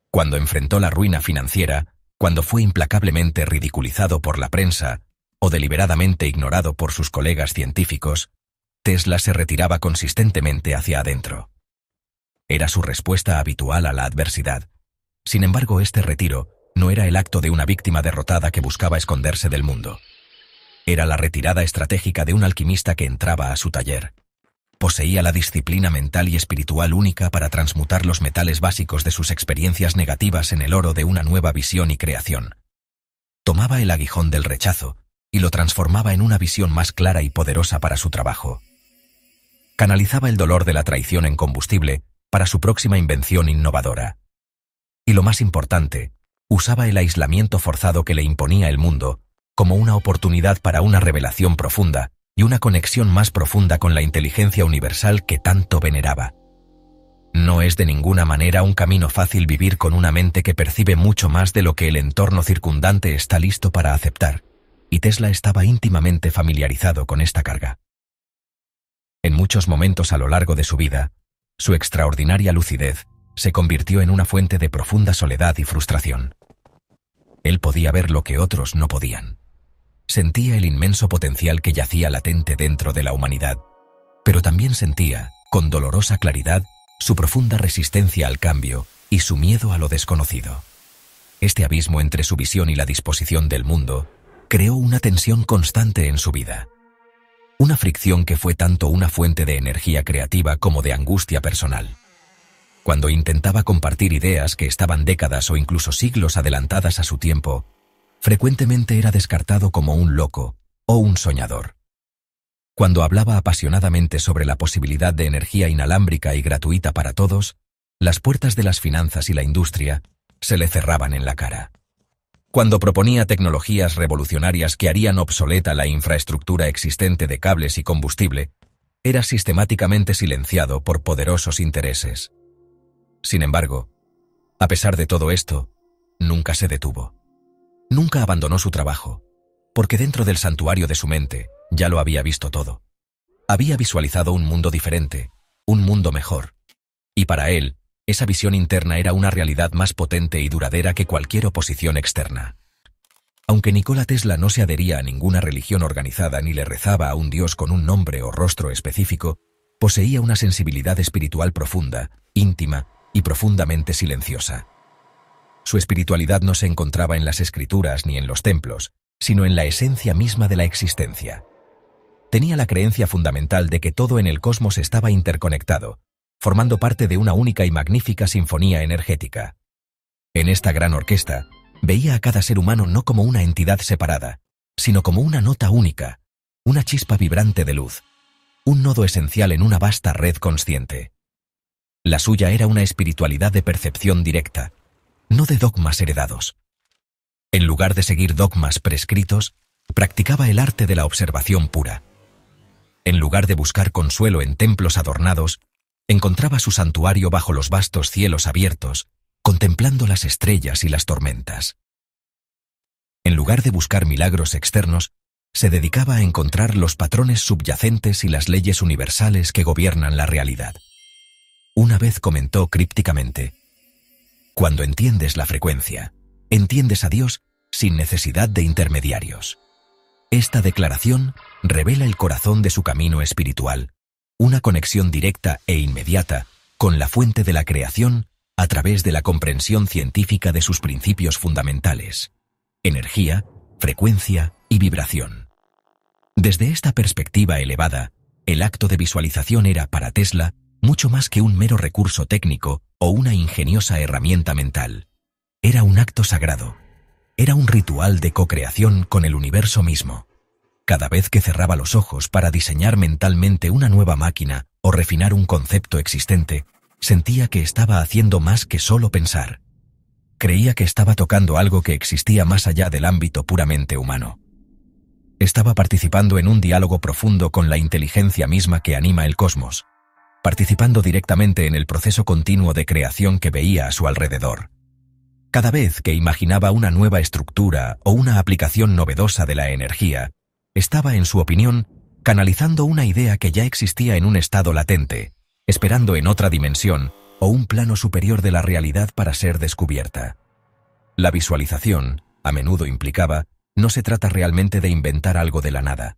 cuando enfrentó la ruina financiera, cuando fue implacablemente ridiculizado por la prensa o deliberadamente ignorado por sus colegas científicos, Tesla se retiraba consistentemente hacia adentro. Era su respuesta habitual a la adversidad. Sin embargo, este retiro no era el acto de una víctima derrotada que buscaba esconderse del mundo. Era la retirada estratégica de un alquimista que entraba a su taller. Poseía la disciplina mental y espiritual única para transmutar los metales básicos de sus experiencias negativas en el oro de una nueva visión y creación. Tomaba el aguijón del rechazo y lo transformaba en una visión más clara y poderosa para su trabajo. Canalizaba el dolor de la traición en combustible para su próxima invención innovadora. Y lo más importante, usaba el aislamiento forzado que le imponía el mundo como una oportunidad para una revelación profunda y una conexión más profunda con la inteligencia universal que tanto veneraba. No es de ninguna manera un camino fácil vivir con una mente que percibe mucho más de lo que el entorno circundante está listo para aceptar, y Tesla estaba íntimamente familiarizado con esta carga. En muchos momentos a lo largo de su vida, su extraordinaria lucidez se convirtió en una fuente de profunda soledad y frustración. Él podía ver lo que otros no podían. Sentía el inmenso potencial que yacía latente dentro de la humanidad, pero también sentía, con dolorosa claridad, su profunda resistencia al cambio y su miedo a lo desconocido. Este abismo entre su visión y la disposición del mundo creó una tensión constante en su vida. Una fricción que fue tanto una fuente de energía creativa como de angustia personal. Cuando intentaba compartir ideas que estaban décadas o incluso siglos adelantadas a su tiempo, frecuentemente era descartado como un loco o un soñador. Cuando hablaba apasionadamente sobre la posibilidad de energía inalámbrica y gratuita para todos, las puertas de las finanzas y la industria se le cerraban en la cara. Cuando proponía tecnologías revolucionarias que harían obsoleta la infraestructura existente de cables y combustible, era sistemáticamente silenciado por poderosos intereses. Sin embargo, a pesar de todo esto, nunca se detuvo. Nunca abandonó su trabajo, porque dentro del santuario de su mente ya lo había visto todo. Había visualizado un mundo diferente, un mundo mejor, y para él, esa visión interna era una realidad más potente y duradera que cualquier oposición externa. Aunque Nikola Tesla no se adhería a ninguna religión organizada ni le rezaba a un dios con un nombre o rostro específico, poseía una sensibilidad espiritual profunda, íntima y profundamente silenciosa. Su espiritualidad no se encontraba en las escrituras ni en los templos, sino en la esencia misma de la existencia. Tenía la creencia fundamental de que todo en el cosmos estaba interconectado, formando parte de una única y magnífica sinfonía energética. En esta gran orquesta, veía a cada ser humano no como una entidad separada, sino como una nota única, una chispa vibrante de luz, un nodo esencial en una vasta red consciente. La suya era una espiritualidad de percepción directa, no de dogmas heredados. En lugar de seguir dogmas prescritos, practicaba el arte de la observación pura. En lugar de buscar consuelo en templos adornados, encontraba su santuario bajo los vastos cielos abiertos, contemplando las estrellas y las tormentas. En lugar de buscar milagros externos, se dedicaba a encontrar los patrones subyacentes y las leyes universales que gobiernan la realidad. Una vez comentó crípticamente: «Cuando entiendes la frecuencia, entiendes a Dios sin necesidad de intermediarios». Esta declaración revela el corazón de su camino espiritual, una conexión directa e inmediata con la fuente de la creación a través de la comprensión científica de sus principios fundamentales: energía, frecuencia y vibración. Desde esta perspectiva elevada, el acto de visualización era, para Tesla, mucho más que un mero recurso técnico o una ingeniosa herramienta mental. Era un acto sagrado. Era un ritual de co-creación con el universo mismo. Cada vez que cerraba los ojos para diseñar mentalmente una nueva máquina o refinar un concepto existente, sentía que estaba haciendo más que solo pensar. Creía que estaba tocando algo que existía más allá del ámbito puramente humano. Estaba participando en un diálogo profundo con la inteligencia misma que anima el cosmos, participando directamente en el proceso continuo de creación que veía a su alrededor. Cada vez que imaginaba una nueva estructura o una aplicación novedosa de la energía, estaba, en su opinión, canalizando una idea que ya existía en un estado latente, esperando en otra dimensión o un plano superior de la realidad para ser descubierta. La visualización, a menudo implicaba, no se trata realmente de inventar algo de la nada.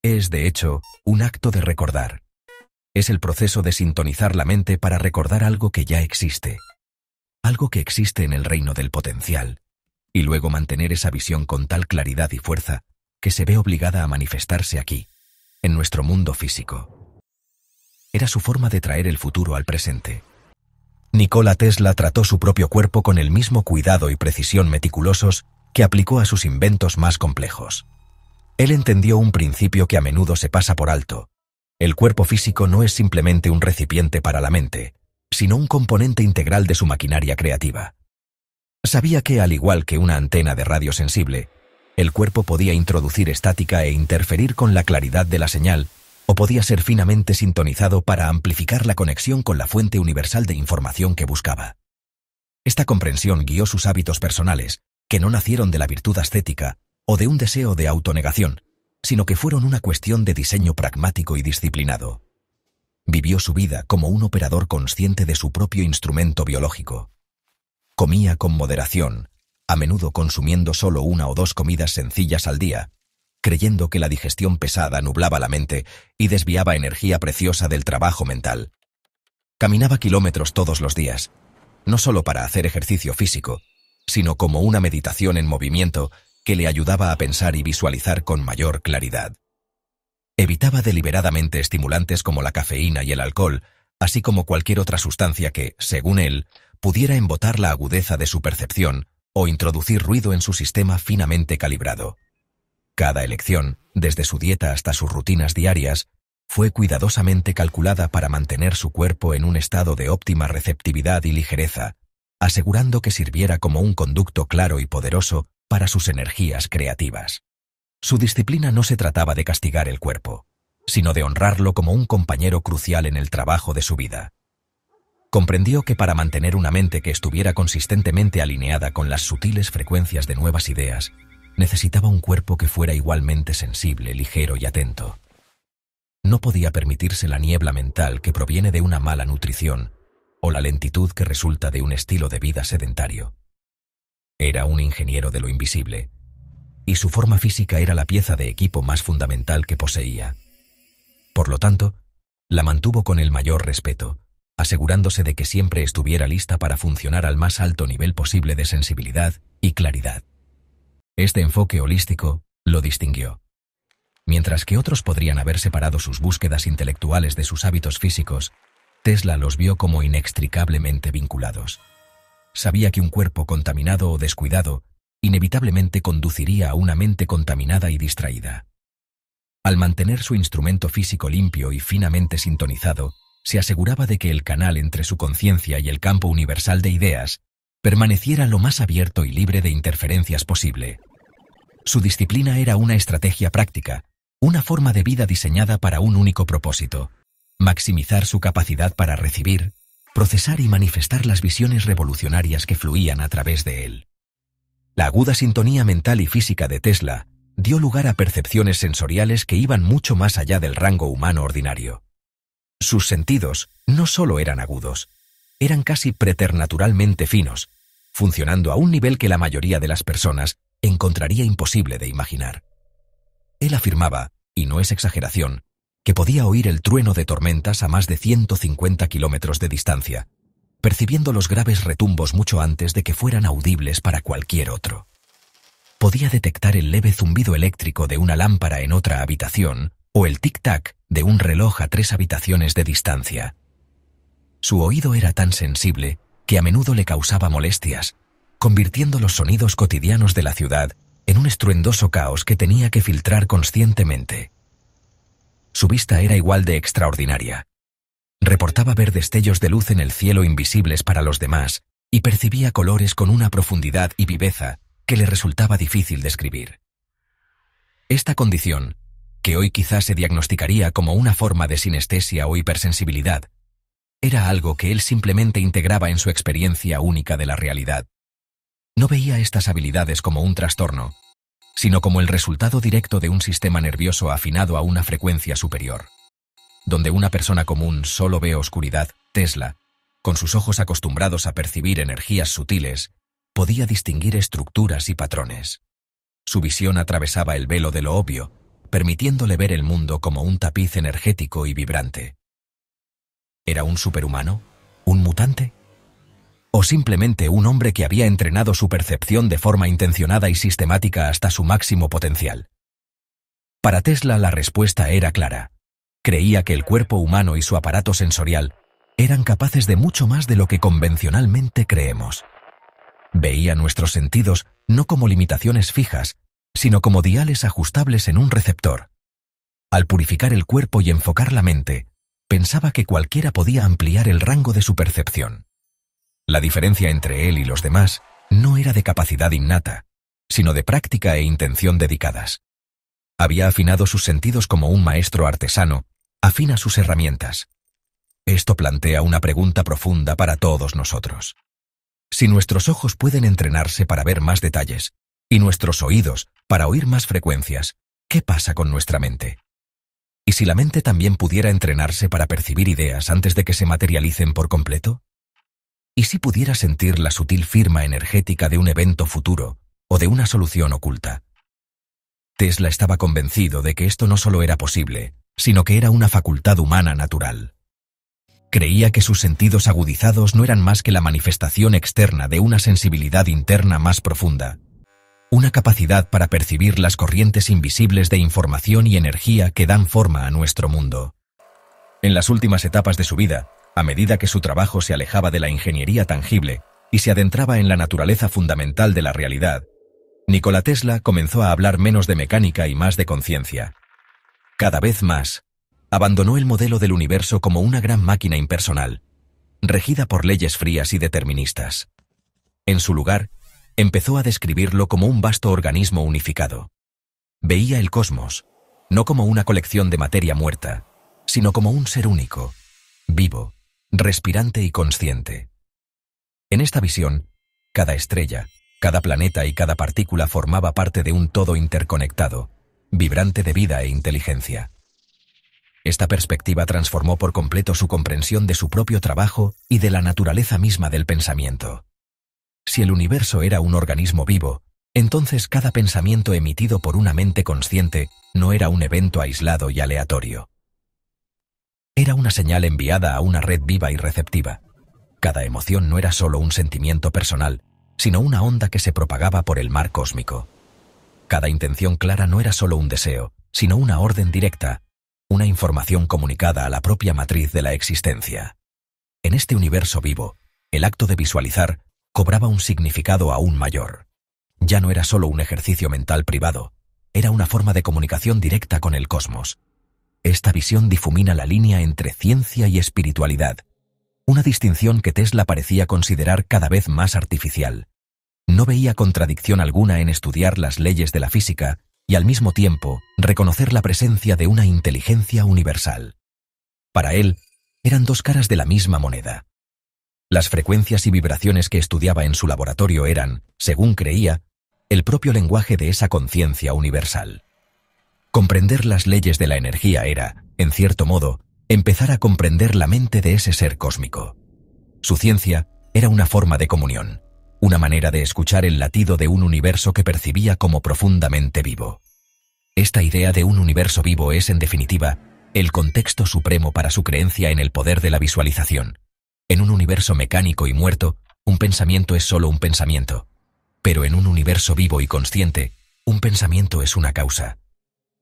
Es, de hecho, un acto de recordar. Es el proceso de sintonizar la mente para recordar algo que ya existe. Algo que existe en el reino del potencial, y luego mantener esa visión con tal claridad y fuerza que se ve obligada a manifestarse aquí, en nuestro mundo físico. Era su forma de traer el futuro al presente. Nikola Tesla trató su propio cuerpo con el mismo cuidado y precisión meticulosos que aplicó a sus inventos más complejos. Él entendió un principio que a menudo se pasa por alto. El cuerpo físico no es simplemente un recipiente para la mente, sino un componente integral de su maquinaria creativa. Sabía que, al igual que una antena de radio sensible, El cuerpo podía introducir estática e interferir con la claridad de la señal, o podía ser finamente sintonizado para amplificar la conexión con la fuente universal de información que buscaba. Esta comprensión guió sus hábitos personales, que no nacieron de la virtud ascética o de un deseo de autonegación, sino que fueron una cuestión de diseño pragmático y disciplinado. Vivió su vida como un operador consciente de su propio instrumento biológico. Comía con moderación, a menudo consumiendo solo 1 o 2 comidas sencillas al día, creyendo que la digestión pesada nublaba la mente y desviaba energía preciosa del trabajo mental. Caminaba kilómetros todos los días, no solo para hacer ejercicio físico, sino como una meditación en movimiento que le ayudaba a pensar y visualizar con mayor claridad. Evitaba deliberadamente estimulantes como la cafeína y el alcohol, así como cualquier otra sustancia que, según él, pudiera embotar la agudeza de su percepción o introducir ruido en su sistema finamente calibrado. Cada elección, desde su dieta hasta sus rutinas diarias, fue cuidadosamente calculada para mantener su cuerpo en un estado de óptima receptividad y ligereza, asegurando que sirviera como un conducto claro y poderoso para sus energías creativas. Su disciplina no se trataba de castigar el cuerpo, sino de honrarlo como un compañero crucial en el trabajo de su vida. Comprendió que para mantener una mente que estuviera consistentemente alineada con las sutiles frecuencias de nuevas ideas, necesitaba un cuerpo que fuera igualmente sensible, ligero y atento. No podía permitirse la niebla mental que proviene de una mala nutrición o la lentitud que resulta de un estilo de vida sedentario. Era un ingeniero de lo invisible, y su forma física era la pieza de equipo más fundamental que poseía. Por lo tanto, la mantuvo con el mayor respeto, asegurándose de que siempre estuviera lista para funcionar al más alto nivel posible de sensibilidad y claridad. Este enfoque holístico lo distinguió. Mientras que otros podrían haber separado sus búsquedas intelectuales de sus hábitos físicos, Tesla los vio como inextricablemente vinculados. Sabía que un cuerpo contaminado o descuidado inevitablemente conduciría a una mente contaminada y distraída. Al mantener su instrumento físico limpio y finamente sintonizado, se aseguraba de que el canal entre su conciencia y el campo universal de ideas permaneciera lo más abierto y libre de interferencias posible. Su disciplina era una estrategia práctica, una forma de vida diseñada para un único propósito: maximizar su capacidad para recibir, procesar y manifestar las visiones revolucionarias que fluían a través de él. La aguda sintonía mental y física de Tesla dio lugar a percepciones sensoriales que iban mucho más allá del rango humano ordinario. Sus sentidos no solo eran agudos, eran casi preternaturalmente finos, funcionando a un nivel que la mayoría de las personas encontraría imposible de imaginar. Él afirmaba, y no es exageración, que podía oír el trueno de tormentas a más de 150 kilómetros de distancia, percibiendo los graves retumbos mucho antes de que fueran audibles para cualquier otro. Podía detectar el leve zumbido eléctrico de una lámpara en otra habitación o el tic-tac de un reloj a 3 habitaciones de distancia. Su oído era tan sensible que a menudo le causaba molestias, convirtiendo los sonidos cotidianos de la ciudad en un estruendoso caos que tenía que filtrar conscientemente. Su vista era igual de extraordinaria. Reportaba ver destellos de luz en el cielo invisibles para los demás y percibía colores con una profundidad y viveza que le resultaba difícil describir. Esta condición, que hoy quizás se diagnosticaría como una forma de sinestesia o hipersensibilidad, era algo que él simplemente integraba en su experiencia única de la realidad. No veía estas habilidades como un trastorno, sino como el resultado directo de un sistema nervioso afinado a una frecuencia superior. Donde una persona común solo ve oscuridad, Tesla, con sus ojos acostumbrados a percibir energías sutiles, podía distinguir estructuras y patrones. Su visión atravesaba el velo de lo obvio, permitiéndole ver el mundo como un tapiz energético y vibrante. ¿Era un superhumano? ¿Un mutante? ¿O simplemente un hombre que había entrenado su percepción de forma intencionada y sistemática hasta su máximo potencial? Para Tesla la respuesta era clara. Creía que el cuerpo humano y su aparato sensorial eran capaces de mucho más de lo que convencionalmente creemos. Veía nuestros sentidos no como limitaciones fijas, sino como diales ajustables en un receptor. Al purificar el cuerpo y enfocar la mente, pensaba que cualquiera podía ampliar el rango de su percepción. La diferencia entre él y los demás no era de capacidad innata, sino de práctica e intención dedicadas. Había afinado sus sentidos como un maestro artesano afina sus herramientas. Esto plantea una pregunta profunda para todos nosotros. Si nuestros ojos pueden entrenarse para ver más detalles, y nuestros oídos para oír más frecuencias, ¿qué pasa con nuestra mente? ¿Y si la mente también pudiera entrenarse para percibir ideas antes de que se materialicen por completo? ¿Y si pudiera sentir la sutil firma energética de un evento futuro o de una solución oculta? Tesla estaba convencido de que esto no solo era posible, sino que era una facultad humana natural. Creía que sus sentidos agudizados no eran más que la manifestación externa de una sensibilidad interna más profunda, una capacidad para percibir las corrientes invisibles de información y energía que dan forma a nuestro mundo. En las últimas etapas de su vida, a medida que su trabajo se alejaba de la ingeniería tangible y se adentraba en la naturaleza fundamental de la realidad, Nikola Tesla comenzó a hablar menos de mecánica y más de conciencia. Cada vez más, abandonó el modelo del universo como una gran máquina impersonal, regida por leyes frías y deterministas. En su lugar, empezó a describirlo como un vasto organismo unificado. Veía el cosmos, no como una colección de materia muerta, sino como un ser único, vivo, respirante y consciente. En esta visión, cada estrella, cada planeta y cada partícula formaba parte de un todo interconectado, vibrante de vida e inteligencia. Esta perspectiva transformó por completo su comprensión de su propio trabajo y de la naturaleza misma del pensamiento. Si el universo era un organismo vivo, entonces cada pensamiento emitido por una mente consciente no era un evento aislado y aleatorio. Era una señal enviada a una red viva y receptiva. Cada emoción no era solo un sentimiento personal, sino una onda que se propagaba por el mar cósmico. Cada intención clara no era solo un deseo, sino una orden directa, una información comunicada a la propia matriz de la existencia. En este universo vivo, el acto de visualizar cobraba un significado aún mayor. Ya no era solo un ejercicio mental privado, era una forma de comunicación directa con el cosmos. Esta visión difumina la línea entre ciencia y espiritualidad, una distinción que Tesla parecía considerar cada vez más artificial. No veía contradicción alguna en estudiar las leyes de la física y al mismo tiempo reconocer la presencia de una inteligencia universal. Para él, eran dos caras de la misma moneda. Las frecuencias y vibraciones que estudiaba en su laboratorio eran, según creía, el propio lenguaje de esa conciencia universal. Comprender las leyes de la energía era, en cierto modo, empezar a comprender la mente de ese ser cósmico. Su ciencia era una forma de comunión, una manera de escuchar el latido de un universo que percibía como profundamente vivo. Esta idea de un universo vivo es, en definitiva, el contexto supremo para su creencia en el poder de la visualización. En un universo mecánico y muerto, un pensamiento es solo un pensamiento. Pero en un universo vivo y consciente, un pensamiento es una causa.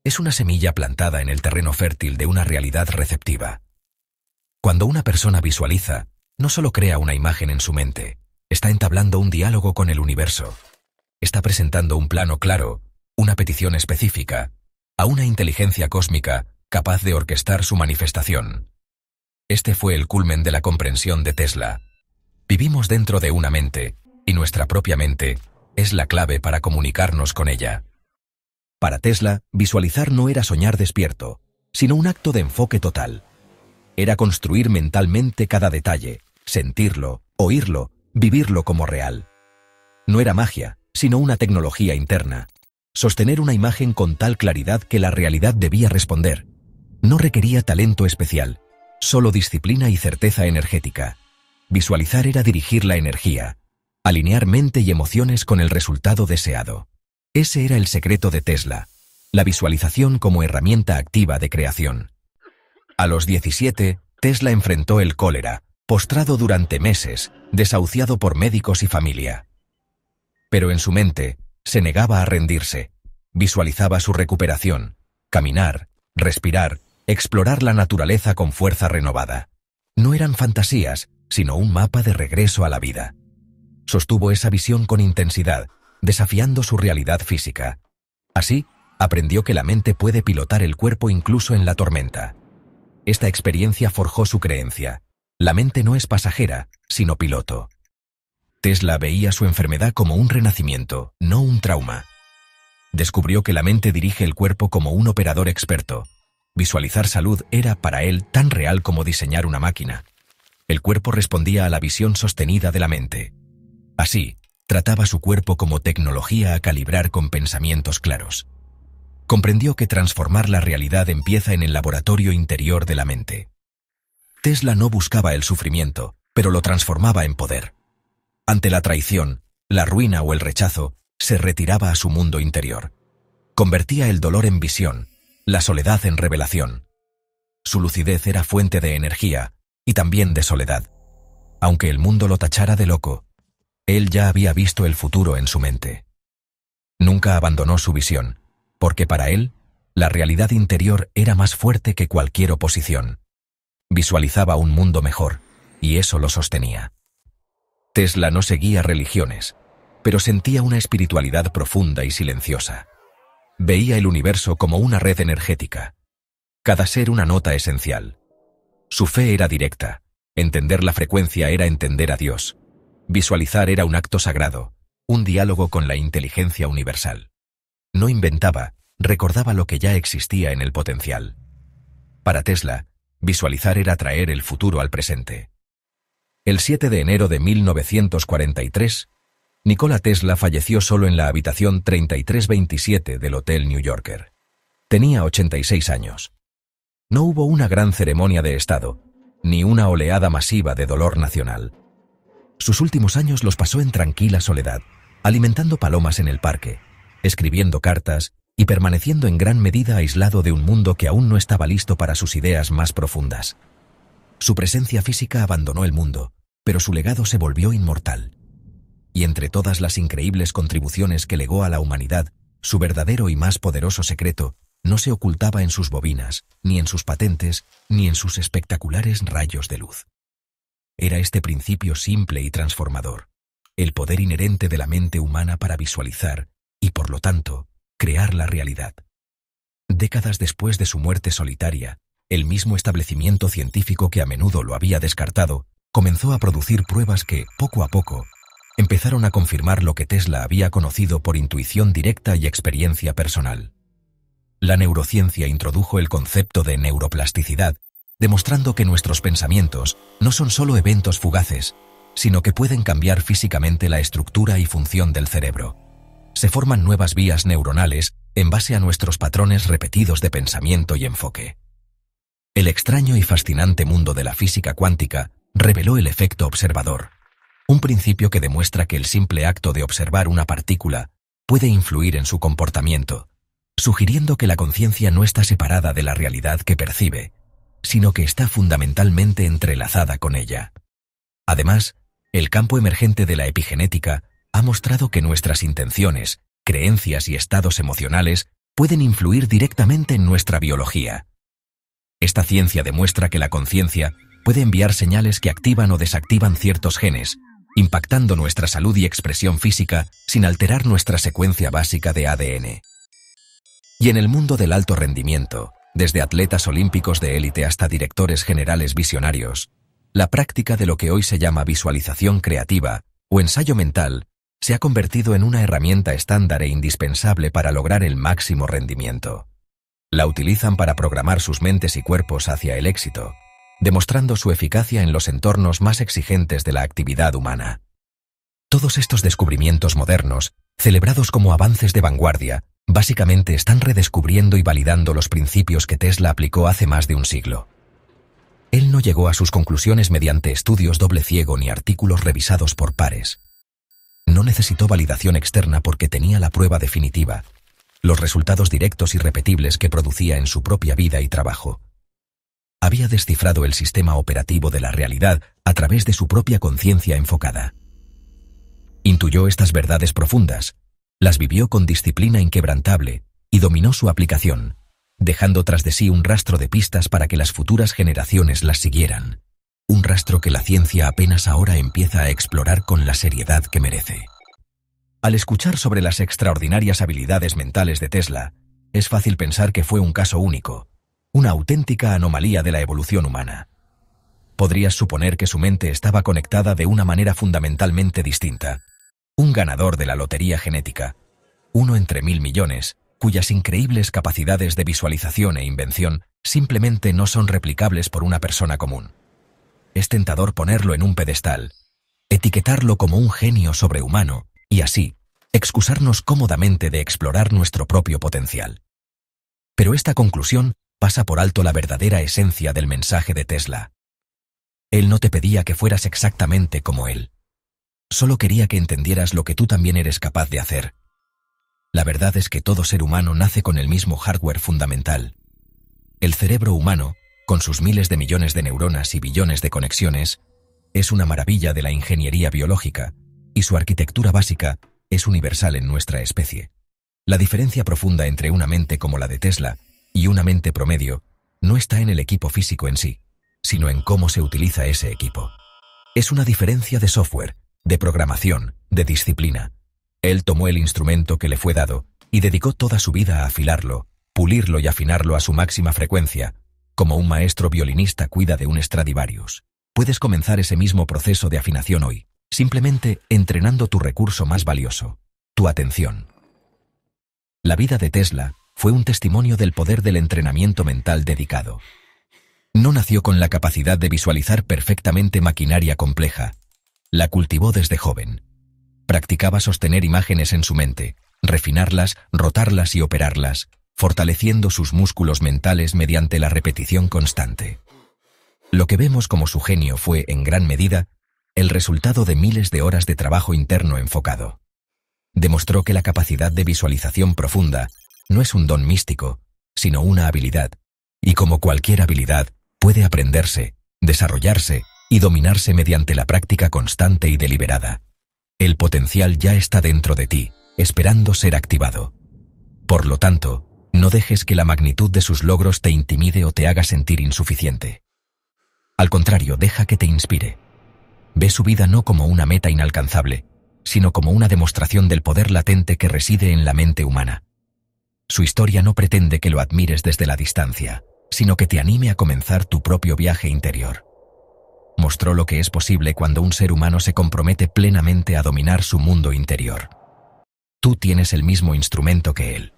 Es una semilla plantada en el terreno fértil de una realidad receptiva. Cuando una persona visualiza, no solo crea una imagen en su mente, está entablando un diálogo con el universo. Está presentando un plano claro, una petición específica, a una inteligencia cósmica capaz de orquestar su manifestación. Este fue el culmen de la comprensión de Tesla. Vivimos dentro de una mente, y nuestra propia mente es la clave para comunicarnos con ella. Para Tesla, visualizar no era soñar despierto, sino un acto de enfoque total. Era construir mentalmente cada detalle, sentirlo, oírlo, vivirlo como real. No era magia, sino una tecnología interna. Sostener una imagen con tal claridad que la realidad debía responder. No requería talento especial, solo disciplina y certeza energética. Visualizar era dirigir la energía, alinear mente y emociones con el resultado deseado. Ese era el secreto de Tesla, la visualización como herramienta activa de creación. A los 17, Tesla enfrentó el cólera, postrado durante meses, desahuciado por médicos y familia. Pero en su mente, se negaba a rendirse. Visualizaba su recuperación, caminar, respirar, explorar la naturaleza con fuerza renovada. No eran fantasías, sino un mapa de regreso a la vida. Sostuvo esa visión con intensidad, desafiando su realidad física. Así, aprendió que la mente puede pilotar el cuerpo incluso en la tormenta. Esta experiencia forjó su creencia. La mente no es pasajera, sino piloto. Tesla veía su enfermedad como un renacimiento, no un trauma. Descubrió que la mente dirige el cuerpo como un operador experto. Visualizar salud era para él tan real como diseñar una máquina. El cuerpo respondía a la visión sostenida de la mente. Así, trataba su cuerpo como tecnología a calibrar con pensamientos claros. Comprendió que transformar la realidad empieza en el laboratorio interior de la mente. Tesla no buscaba el sufrimiento, pero lo transformaba en poder. Ante la traición, la ruina o el rechazo, se retiraba a su mundo interior. Convertía el dolor en visión, la soledad en revelación. Su lucidez era fuente de energía y también de soledad. Aunque el mundo lo tachara de loco, él ya había visto el futuro en su mente. Nunca abandonó su visión, porque para él, la realidad interior era más fuerte que cualquier oposición. Visualizaba un mundo mejor, y eso lo sostenía. Tesla no seguía religiones, pero sentía una espiritualidad profunda y silenciosa. Veía el universo como una red energética. Cada ser una nota esencial. Su fe era directa. Entender la frecuencia era entender a Dios. Visualizar era un acto sagrado, un diálogo con la inteligencia universal. No inventaba, recordaba lo que ya existía en el potencial. Para Tesla, visualizar era traer el futuro al presente. El 7 de enero de 1943, Nikola Tesla falleció solo en la habitación 3327 del Hotel New Yorker. Tenía 86 años. No hubo una gran ceremonia de Estado, ni una oleada masiva de dolor nacional. Sus últimos años los pasó en tranquila soledad, alimentando palomas en el parque, escribiendo cartas y permaneciendo en gran medida aislado de un mundo que aún no estaba listo para sus ideas más profundas. Su presencia física abandonó el mundo, pero su legado se volvió inmortal. Y entre todas las increíbles contribuciones que legó a la humanidad, su verdadero y más poderoso secreto no se ocultaba en sus bobinas, ni en sus patentes, ni en sus espectaculares rayos de luz. Era este principio simple y transformador, el poder inherente de la mente humana para visualizar y, por lo tanto, crear la realidad. Décadas después de su muerte solitaria, el mismo establecimiento científico que a menudo lo había descartado, comenzó a producir pruebas que, poco a poco, empezaron a confirmar lo que Tesla había conocido por intuición directa y experiencia personal. La neurociencia introdujo el concepto de neuroplasticidad, demostrando que nuestros pensamientos no son solo eventos fugaces, sino que pueden cambiar físicamente la estructura y función del cerebro. Se forman nuevas vías neuronales en base a nuestros patrones repetidos de pensamiento y enfoque. El extraño y fascinante mundo de la física cuántica reveló el efecto observador, un principio que demuestra que el simple acto de observar una partícula puede influir en su comportamiento, sugiriendo que la conciencia no está separada de la realidad que percibe, sino que está fundamentalmente entrelazada con ella. Además, el campo emergente de la epigenética ha mostrado que nuestras intenciones, creencias y estados emocionales pueden influir directamente en nuestra biología. Esta ciencia demuestra que la conciencia puede enviar señales que activan o desactivan ciertos genes, impactando nuestra salud y expresión física sin alterar nuestra secuencia básica de ADN. Y en el mundo del alto rendimiento, desde atletas olímpicos de élite hasta directores generales visionarios, la práctica de lo que hoy se llama visualización creativa o ensayo mental se ha convertido en una herramienta estándar e indispensable para lograr el máximo rendimiento. La utilizan para programar sus mentes y cuerpos hacia el éxito, demostrando su eficacia en los entornos más exigentes de la actividad humana. Todos estos descubrimientos modernos, celebrados como avances de vanguardia, básicamente están redescubriendo y validando los principios que Tesla aplicó hace más de un siglo. Él no llegó a sus conclusiones mediante estudios doble ciego ni artículos revisados por pares. No necesitó validación externa porque tenía la prueba definitiva, los resultados directos y repetibles que producía en su propia vida y trabajo. Había descifrado el sistema operativo de la realidad a través de su propia conciencia enfocada. Intuyó estas verdades profundas, las vivió con disciplina inquebrantable y dominó su aplicación, dejando tras de sí un rastro de pistas para que las futuras generaciones las siguieran. Un rastro que la ciencia apenas ahora empieza a explorar con la seriedad que merece. Al escuchar sobre las extraordinarias habilidades mentales de Tesla, es fácil pensar que fue un caso único, una auténtica anomalía de la evolución humana. podrías suponer que su mente estaba conectada de una manera fundamentalmente distinta. Un ganador de la lotería genética, uno entre 1000 millones, cuyas increíbles capacidades de visualización e invención simplemente no son replicables por una persona común. Es tentador ponerlo en un pedestal, etiquetarlo como un genio sobrehumano y así, excusarnos cómodamente de explorar nuestro propio potencial. Pero esta conclusión pasa por alto la verdadera esencia del mensaje de Tesla. Él no te pedía que fueras exactamente como él. Solo quería que entendieras lo que tú también eres capaz de hacer. La verdad es que todo ser humano nace con el mismo hardware fundamental. El cerebro humano, con sus miles de millones de neuronas y billones de conexiones, es una maravilla de la ingeniería biológica, y su arquitectura básica es universal en nuestra especie. La diferencia profunda entre una mente como la de Tesla y una mente promedio no está en el equipo físico en sí, sino en cómo se utiliza ese equipo. Es una diferencia de software, de programación, de disciplina. Él tomó el instrumento que le fue dado y dedicó toda su vida a afilarlo, pulirlo y afinarlo a su máxima frecuencia, como un maestro violinista cuida de un Stradivarius. Puedes comenzar ese mismo proceso de afinación hoy, simplemente entrenando tu recurso más valioso, tu atención. La vida de Tesla fue un testimonio del poder del entrenamiento mental dedicado. No nació con la capacidad de visualizar perfectamente maquinaria compleja. La cultivó desde joven. Practicaba sostener imágenes en su mente, refinarlas, rotarlas y operarlas, fortaleciendo sus músculos mentales mediante la repetición constante. Lo que vemos como su genio fue, en gran medida, el resultado de miles de horas de trabajo interno enfocado. Demostró que la capacidad de visualización profunda no es un don místico, sino una habilidad, y como cualquier habilidad, puede aprenderse, desarrollarse y dominarse mediante la práctica constante y deliberada. El potencial ya está dentro de ti, esperando ser activado. Por lo tanto, no dejes que la magnitud de sus logros te intimide o te haga sentir insuficiente. Al contrario, deja que te inspire. Ve su vida no como una meta inalcanzable, sino como una demostración del poder latente que reside en la mente humana. Su historia no pretende que lo admires desde la distancia, sino que te anime a comenzar tu propio viaje interior. Mostró lo que es posible cuando un ser humano se compromete plenamente a dominar su mundo interior. Tú tienes el mismo instrumento que él.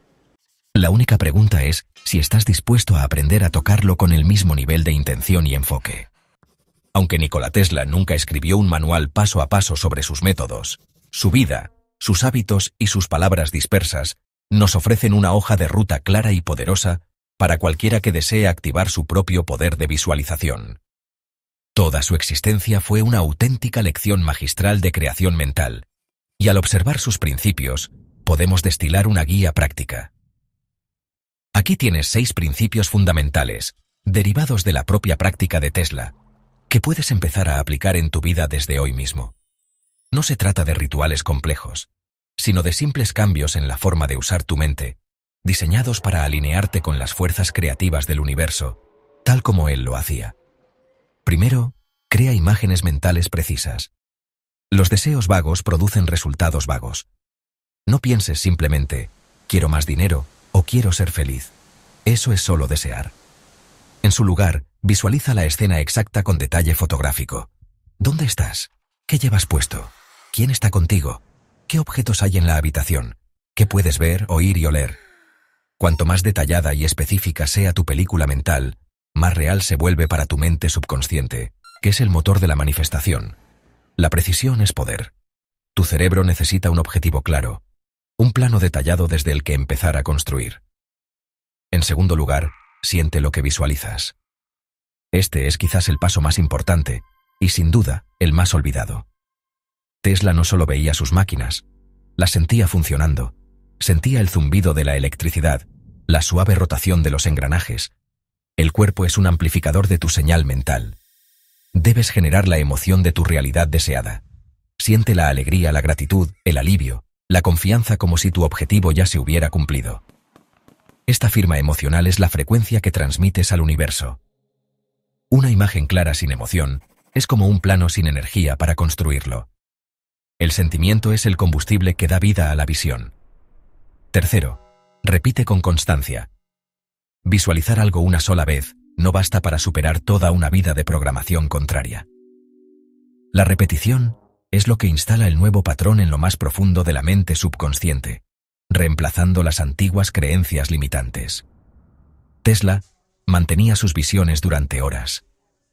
La única pregunta es si estás dispuesto a aprender a tocarlo con el mismo nivel de intención y enfoque. Aunque Nikola Tesla nunca escribió un manual paso a paso sobre sus métodos, su vida, sus hábitos y sus palabras dispersas nos ofrecen una hoja de ruta clara y poderosa para cualquiera que desee activar su propio poder de visualización. Toda su existencia fue una auténtica lección magistral de creación mental, y al observar sus principios, podemos destilar una guía práctica. Aquí tienes 6 principios fundamentales, derivados de la propia práctica de Tesla, que puedes empezar a aplicar en tu vida desde hoy mismo. No se trata de rituales complejos, sino de simples cambios en la forma de usar tu mente, diseñados para alinearte con las fuerzas creativas del universo, tal como él lo hacía. Primero, crea imágenes mentales precisas. Los deseos vagos producen resultados vagos. No pienses simplemente, quiero más dinero o quiero ser feliz. Eso es solo desear. En su lugar, visualiza la escena exacta con detalle fotográfico. ¿Dónde estás? ¿Qué llevas puesto? ¿Quién está contigo? ¿Qué objetos hay en la habitación? ¿Qué puedes ver, oír y oler? Cuanto más detallada y específica sea tu película mental, más real se vuelve para tu mente subconsciente, que es el motor de la manifestación. La precisión es poder. Tu cerebro necesita un objetivo claro, un plano detallado desde el que empezar a construir. En segundo lugar, siente lo que visualizas. Este es quizás el paso más importante, y sin duda, el más olvidado. Tesla no solo veía sus máquinas, las sentía funcionando, sentía el zumbido de la electricidad, la suave rotación de los engranajes. El cuerpo es un amplificador de tu señal mental. Debes generar la emoción de tu realidad deseada. Siente la alegría, la gratitud, el alivio, la confianza como si tu objetivo ya se hubiera cumplido. Esta firma emocional es la frecuencia que transmites al universo. Una imagen clara sin emoción es como un plano sin energía para construirlo. El sentimiento es el combustible que da vida a la visión. Tercero, repite con constancia. Visualizar algo una sola vez no basta para superar toda una vida de programación contraria. La repetición es lo que instala el nuevo patrón en lo más profundo de la mente subconsciente, reemplazando las antiguas creencias limitantes. Tesla mantenía sus visiones durante horas,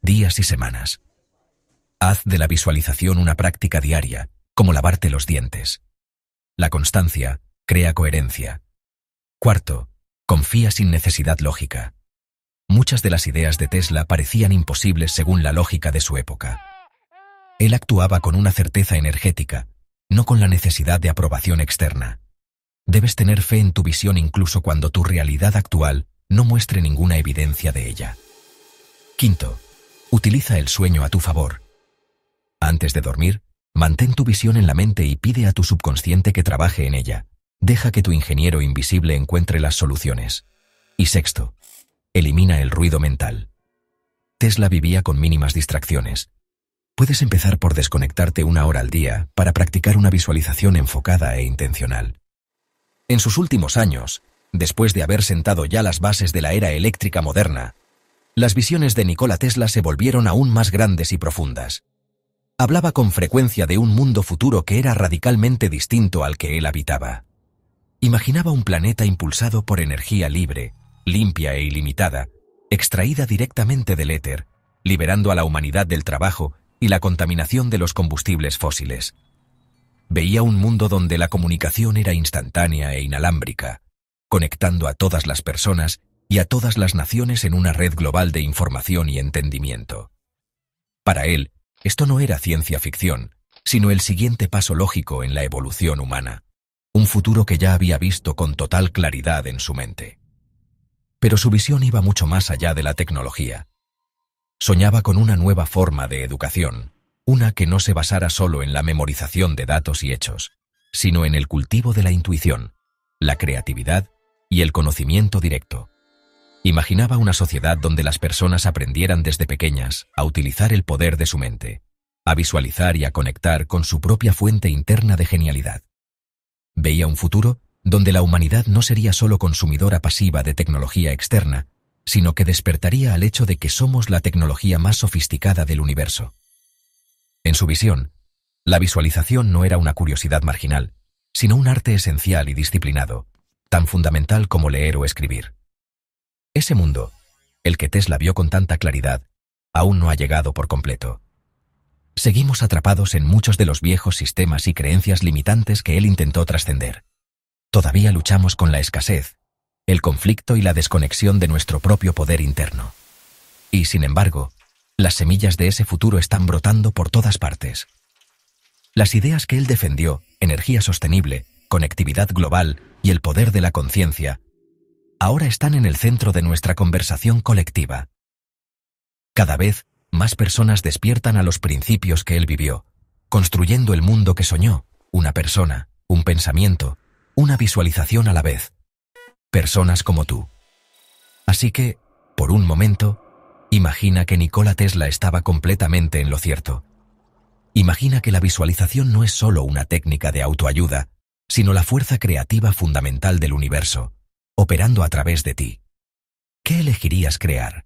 días y semanas. Haz de la visualización una práctica diaria, como lavarte los dientes. La constancia crea coherencia. Cuarto, confía sin necesidad lógica. Muchas de las ideas de Tesla parecían imposibles según la lógica de su época. Él actuaba con una certeza energética, no con la necesidad de aprobación externa. Debes tener fe en tu visión incluso cuando tu realidad actual no muestre ninguna evidencia de ella. Quinto, utiliza el sueño a tu favor. Antes de dormir, mantén tu visión en la mente y pide a tu subconsciente que trabaje en ella. Deja que tu ingeniero invisible encuentre las soluciones. Y sexto, elimina el ruido mental. Tesla vivía con mínimas distracciones. Puedes empezar por desconectarte 1 hora al día para practicar una visualización enfocada e intencional. En sus últimos años, después de haber sentado ya las bases de la era eléctrica moderna, las visiones de Nikola Tesla se volvieron aún más grandes y profundas. Hablaba con frecuencia de un mundo futuro que era radicalmente distinto al que él habitaba. Imaginaba un planeta impulsado por energía libre, limpia e ilimitada, extraída directamente del éter, liberando a la humanidad del trabajo y la contaminación de los combustibles fósiles. Veía un mundo donde la comunicación era instantánea e inalámbrica, conectando a todas las personas y a todas las naciones en una red global de información y entendimiento. Para él, esto no era ciencia ficción, sino el siguiente paso lógico en la evolución humana, un futuro que ya había visto con total claridad en su mente. Pero su visión iba mucho más allá de la tecnología. Soñaba con una nueva forma de educación, una que no se basara solo en la memorización de datos y hechos, sino en el cultivo de la intuición, la creatividad y el conocimiento directo. Imaginaba una sociedad donde las personas aprendieran desde pequeñas a utilizar el poder de su mente, a visualizar y a conectar con su propia fuente interna de genialidad. Veía un futuro donde la humanidad no sería solo consumidora pasiva de tecnología externa, sino que despertaría al hecho de que somos la tecnología más sofisticada del universo. En su visión, la visualización no era una curiosidad marginal, sino un arte esencial y disciplinado, tan fundamental como leer o escribir. Ese mundo, el que Tesla vio con tanta claridad, aún no ha llegado por completo. Seguimos atrapados en muchos de los viejos sistemas y creencias limitantes que él intentó trascender. Todavía luchamos con la escasez, el conflicto y la desconexión de nuestro propio poder interno. Y, sin embargo, las semillas de ese futuro están brotando por todas partes. Las ideas que él defendió, energía sostenible, conectividad global y el poder de la conciencia, ahora están en el centro de nuestra conversación colectiva. Cada vez más personas despiertan a los principios que él vivió, construyendo el mundo que soñó, una persona, un pensamiento, una visualización a la vez. Personas como tú. Así que, por un momento, imagina que Nikola Tesla estaba completamente en lo cierto. Imagina que la visualización no es solo una técnica de autoayuda, sino la fuerza creativa fundamental del universo, operando a través de ti. ¿Qué elegirías crear?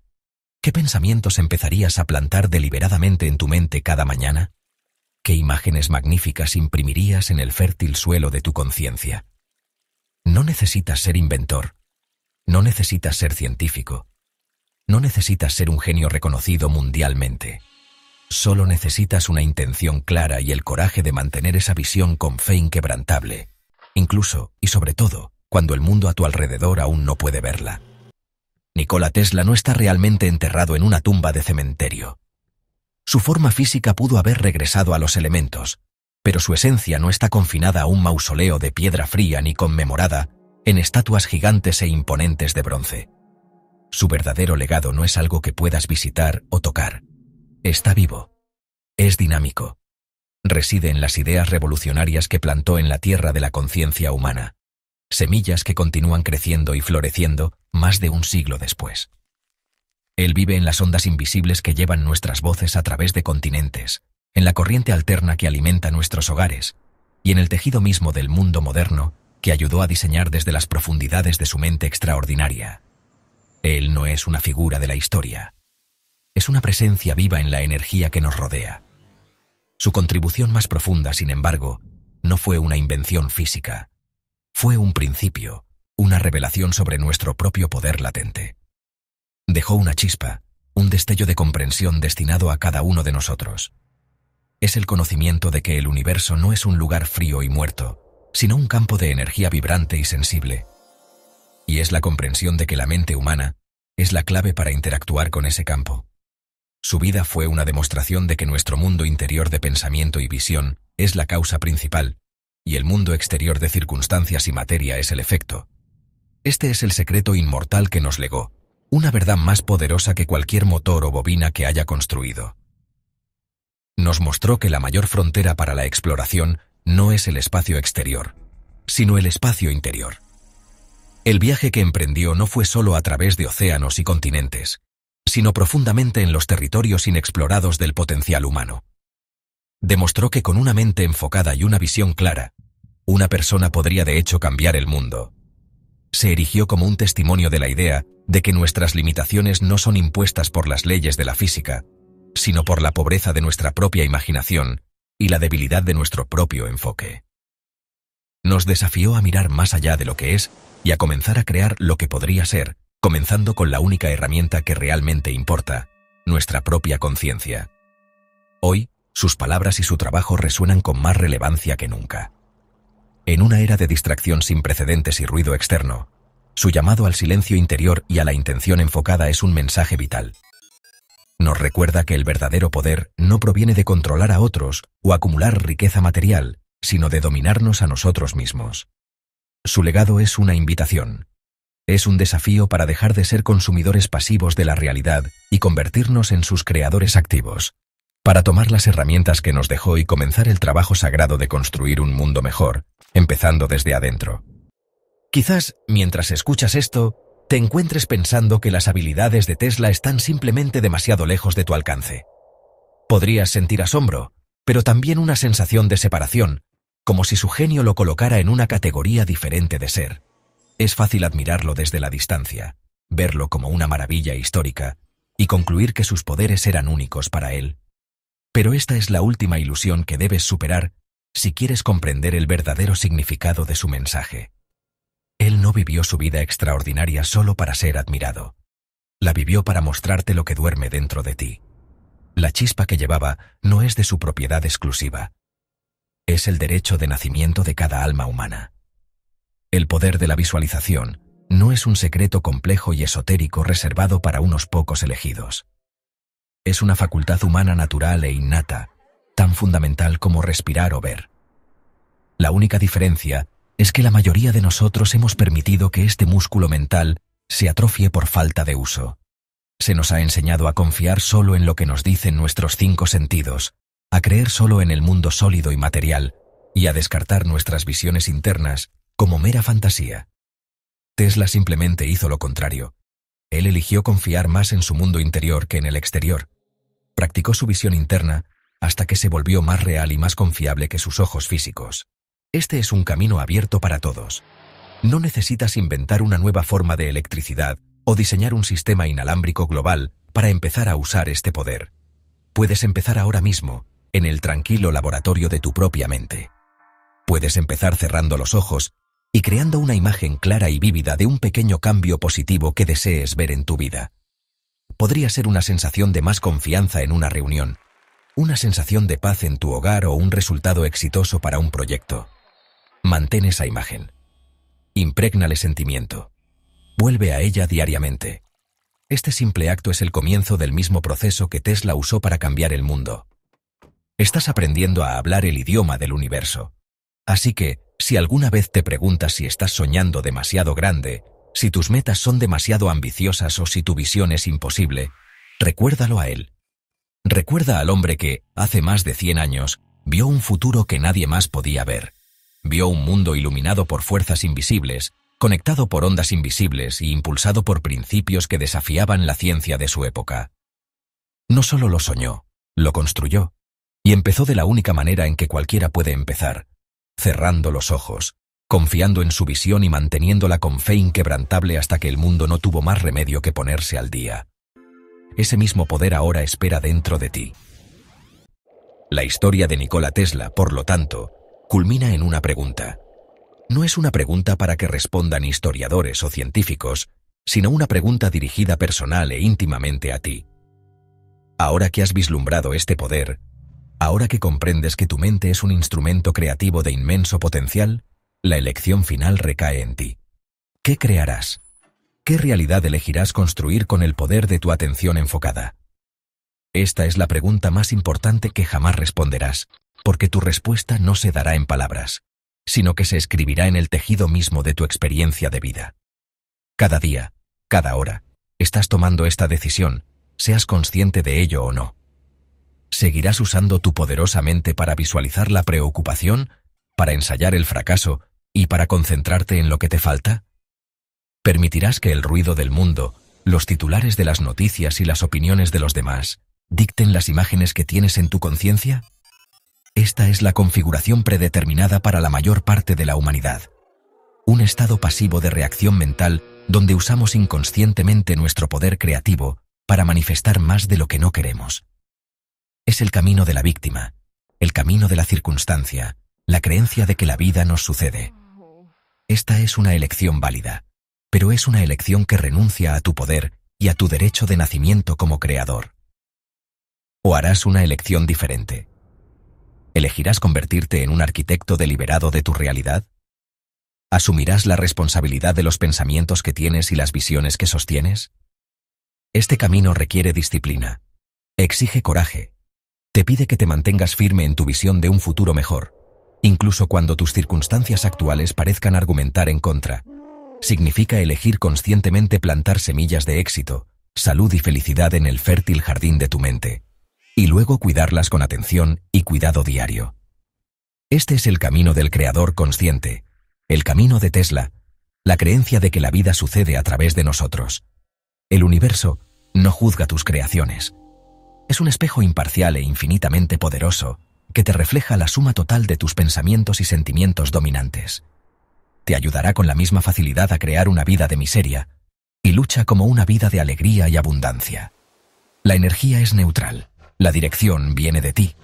¿Qué pensamientos empezarías a plantar deliberadamente en tu mente cada mañana? ¿Qué imágenes magníficas imprimirías en el fértil suelo de tu conciencia? No necesitas ser inventor. No necesitas ser científico. No necesitas ser un genio reconocido mundialmente. Solo necesitas una intención clara y el coraje de mantener esa visión con fe inquebrantable, incluso y sobre todo, cuando el mundo a tu alrededor aún no puede verla. Nikola Tesla no está realmente enterrado en una tumba de cementerio. Su forma física pudo haber regresado a los elementos, pero su esencia no está confinada a un mausoleo de piedra fría ni conmemorada en estatuas gigantes e imponentes de bronce. Su verdadero legado no es algo que puedas visitar o tocar. Está vivo. Es dinámico. Reside en las ideas revolucionarias que plantó en la tierra de la conciencia humana. Semillas que continúan creciendo y floreciendo más de un siglo después. Él vive en las ondas invisibles que llevan nuestras voces a través de continentes, en la corriente alterna que alimenta nuestros hogares, y en el tejido mismo del mundo moderno que ayudó a diseñar desde las profundidades de su mente extraordinaria. Él no es una figura de la historia. Es una presencia viva en la energía que nos rodea. Su contribución más profunda, sin embargo, no fue una invención física. Fue un principio, una revelación sobre nuestro propio poder latente. Dejó una chispa, un destello de comprensión destinado a cada uno de nosotros. Es el conocimiento de que el universo no es un lugar frío y muerto, sino un campo de energía vibrante y sensible. Y es la comprensión de que la mente humana es la clave para interactuar con ese campo. Su vida fue una demostración de que nuestro mundo interior de pensamiento y visión es la causa principal, y el mundo exterior de circunstancias y materia es el efecto. Este es el secreto inmortal que nos legó, una verdad más poderosa que cualquier motor o bobina que haya construido. Nos mostró que la mayor frontera para la exploración no es el espacio exterior, sino el espacio interior. El viaje que emprendió no fue solo a través de océanos y continentes, sino profundamente en los territorios inexplorados del potencial humano. Demostró que con una mente enfocada y una visión clara, una persona podría de hecho cambiar el mundo. Se erigió como un testimonio de la idea de que nuestras limitaciones no son impuestas por las leyes de la física, sino por la pobreza de nuestra propia imaginación y la debilidad de nuestro propio enfoque. Nos desafió a mirar más allá de lo que es y a comenzar a crear lo que podría ser, comenzando con la única herramienta que realmente importa, nuestra propia conciencia. Hoy, sus palabras y su trabajo resuenan con más relevancia que nunca. En una era de distracción sin precedentes y ruido externo, su llamado al silencio interior y a la intención enfocada es un mensaje vital. Nos recuerda que el verdadero poder no proviene de controlar a otros o acumular riqueza material, sino de dominarnos a nosotros mismos. Su legado es una invitación. Es un desafío para dejar de ser consumidores pasivos de la realidad y convertirnos en sus creadores activos, para tomar las herramientas que nos dejó y comenzar el trabajo sagrado de construir un mundo mejor, empezando desde adentro. Quizás, mientras escuchas esto, te encuentres pensando que las habilidades de Tesla están simplemente demasiado lejos de tu alcance. Podrías sentir asombro, pero también una sensación de separación, como si su genio lo colocara en una categoría diferente de ser. Es fácil admirarlo desde la distancia, verlo como una maravilla histórica y concluir que sus poderes eran únicos para él. Pero esta es la última ilusión que debes superar si quieres comprender el verdadero significado de su mensaje. Él no vivió su vida extraordinaria solo para ser admirado. La vivió para mostrarte lo que duerme dentro de ti. La chispa que llevaba no es de su propiedad exclusiva. Es el derecho de nacimiento de cada alma humana. El poder de la visualización no es un secreto complejo y esotérico reservado para unos pocos elegidos. Es una facultad humana natural e innata, tan fundamental como respirar o ver. La única diferencia es que la mayoría de nosotros hemos permitido que este músculo mental se atrofie por falta de uso. Se nos ha enseñado a confiar solo en lo que nos dicen nuestros 5 sentidos, a creer solo en el mundo sólido y material, y a descartar nuestras visiones internas como mera fantasía. Tesla simplemente hizo lo contrario. Él eligió confiar más en su mundo interior que en el exterior. Practicó su visión interna hasta que se volvió más real y más confiable que sus ojos físicos. Este es un camino abierto para todos. No necesitas inventar una nueva forma de electricidad o diseñar un sistema inalámbrico global para empezar a usar este poder. Puedes empezar ahora mismo, en el tranquilo laboratorio de tu propia mente. Puedes empezar cerrando los ojos y creando una imagen clara y vívida de un pequeño cambio positivo que desees ver en tu vida. Podría ser una sensación de más confianza en una reunión, una sensación de paz en tu hogar o un resultado exitoso para un proyecto. Mantén esa imagen. Imprégnale sentimiento. Vuelve a ella diariamente. Este simple acto es el comienzo del mismo proceso que Tesla usó para cambiar el mundo. Estás aprendiendo a hablar el idioma del universo. Así que, si alguna vez te preguntas si estás soñando demasiado grande, si tus metas son demasiado ambiciosas o si tu visión es imposible, recuérdalo a él. Recuerda al hombre que, hace más de 100 años, vio un futuro que nadie más podía ver. Vio un mundo iluminado por fuerzas invisibles, conectado por ondas invisibles y impulsado por principios que desafiaban la ciencia de su época. No solo lo soñó, lo construyó, y empezó de la única manera en que cualquiera puede empezar, cerrando los ojos, confiando en su visión y manteniéndola con fe inquebrantable hasta que el mundo no tuvo más remedio que ponerse al día. Ese mismo poder ahora espera dentro de ti. La historia de Nikola Tesla, por lo tanto, culmina en una pregunta. No es una pregunta para que respondan historiadores o científicos, sino una pregunta dirigida personal e íntimamente a ti. Ahora que has vislumbrado este poder, ahora que comprendes que tu mente es un instrumento creativo de inmenso potencial, la elección final recae en ti. ¿Qué crearás? ¿Qué realidad elegirás construir con el poder de tu atención enfocada? Esta es la pregunta más importante que jamás responderás, porque tu respuesta no se dará en palabras, sino que se escribirá en el tejido mismo de tu experiencia de vida. Cada día, cada hora, estás tomando esta decisión, seas consciente de ello o no. ¿Seguirás usando tu poderosa mente para visualizar la preocupación, para ensayar el fracaso y para concentrarte en lo que te falta? ¿Permitirás que el ruido del mundo, los titulares de las noticias y las opiniones de los demás dicten las imágenes que tienes en tu conciencia? Esta es la configuración predeterminada para la mayor parte de la humanidad. Un estado pasivo de reacción mental donde usamos inconscientemente nuestro poder creativo para manifestar más de lo que no queremos. Es el camino de la víctima, el camino de la circunstancia, la creencia de que la vida nos sucede. Esta es una elección válida, pero es una elección que renuncia a tu poder y a tu derecho de nacimiento como creador. ¿O harás una elección diferente? ¿Elegirás convertirte en un arquitecto deliberado de tu realidad? ¿Asumirás la responsabilidad de los pensamientos que tienes y las visiones que sostienes? Este camino requiere disciplina, exige coraje, te pide que te mantengas firme en tu visión de un futuro mejor, incluso cuando tus circunstancias actuales parezcan argumentar en contra. Significa elegir conscientemente plantar semillas de éxito, salud y felicidad en el fértil jardín de tu mente, y luego cuidarlas con atención y cuidado diario. Este es el camino del creador consciente, el camino de Tesla, la creencia de que la vida sucede a través de nosotros. El universo no juzga tus creaciones. Es un espejo imparcial e infinitamente poderoso que te refleja la suma total de tus pensamientos y sentimientos dominantes. Te ayudará con la misma facilidad a crear una vida de miseria y lucha como una vida de alegría y abundancia. La energía es neutral, la dirección viene de ti.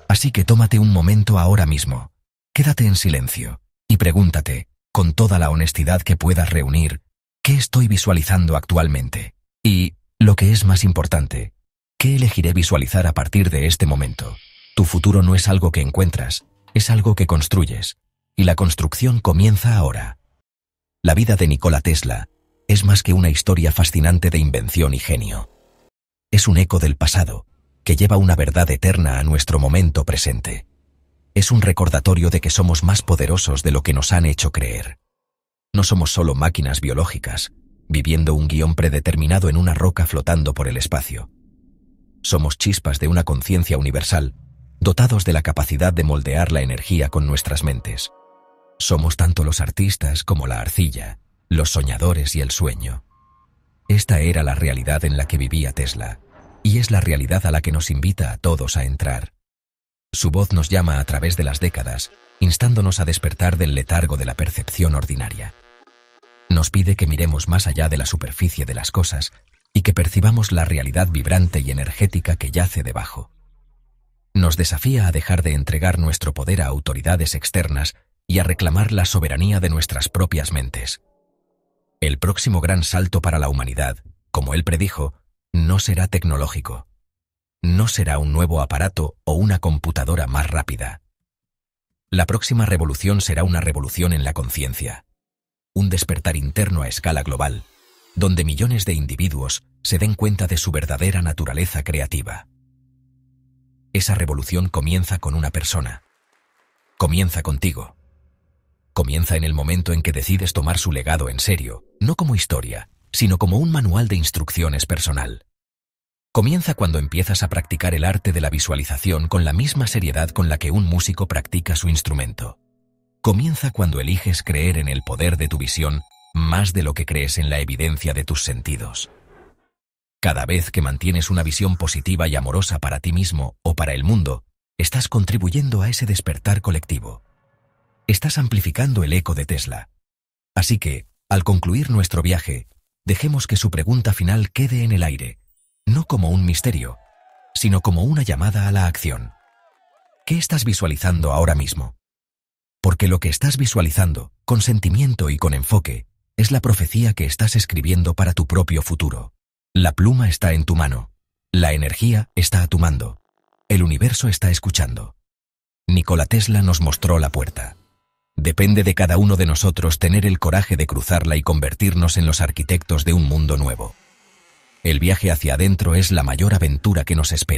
Así que tómate un momento ahora mismo, quédate en silencio y pregúntate, con toda la honestidad que puedas reunir, ¿qué estoy visualizando actualmente? Y, lo que es más importante, ¿qué elegiré visualizar a partir de este momento? Tu futuro no es algo que encuentras, es algo que construyes, y la construcción comienza ahora. La vida de Nikola Tesla es más que una historia fascinante de invención y genio. Es un eco del pasado, que lleva una verdad eterna a nuestro momento presente. Es un recordatorio de que somos más poderosos de lo que nos han hecho creer. No somos solo máquinas biológicas, viviendo un guión predeterminado en una roca flotando por el espacio. Somos chispas de una conciencia universal, dotados de la capacidad de moldear la energía con nuestras mentes. Somos tanto los artistas como la arcilla, los soñadores y el sueño. Esta era la realidad en la que vivía Tesla, y es la realidad a la que nos invita a todos a entrar. Su voz nos llama a través de las décadas, instándonos a despertar del letargo de la percepción ordinaria. Nos pide que miremos más allá de la superficie de las cosas y que percibamos la realidad vibrante y energética que yace debajo. Nos desafía a dejar de entregar nuestro poder a autoridades externas y a reclamar la soberanía de nuestras propias mentes. El próximo gran salto para la humanidad, como él predijo, no será tecnológico. No será un nuevo aparato o una computadora más rápida. La próxima revolución será una revolución en la conciencia. Un despertar interno a escala global, donde millones de individuos se den cuenta de su verdadera naturaleza creativa. Esa revolución comienza con una persona. Comienza contigo. Comienza en el momento en que decides tomar su legado en serio, no como historia, sino como un manual de instrucciones personal. Comienza cuando empiezas a practicar el arte de la visualización con la misma seriedad con la que un músico practica su instrumento. Comienza cuando eliges creer en el poder de tu visión más de lo que crees en la evidencia de tus sentidos. Cada vez que mantienes una visión positiva y amorosa para ti mismo o para el mundo, estás contribuyendo a ese despertar colectivo. Estás amplificando el eco de Tesla. Así que, al concluir nuestro viaje, dejemos que su pregunta final quede en el aire, no como un misterio, sino como una llamada a la acción. ¿Qué estás visualizando ahora mismo? Porque lo que estás visualizando, con sentimiento y con enfoque, es la profecía que estás escribiendo para tu propio futuro. La pluma está en tu mano. La energía está a tu mando. El universo está escuchando. Nikola Tesla nos mostró la puerta. Depende de cada uno de nosotros tener el coraje de cruzarla y convertirnos en los arquitectos de un mundo nuevo. El viaje hacia adentro es la mayor aventura que nos espera.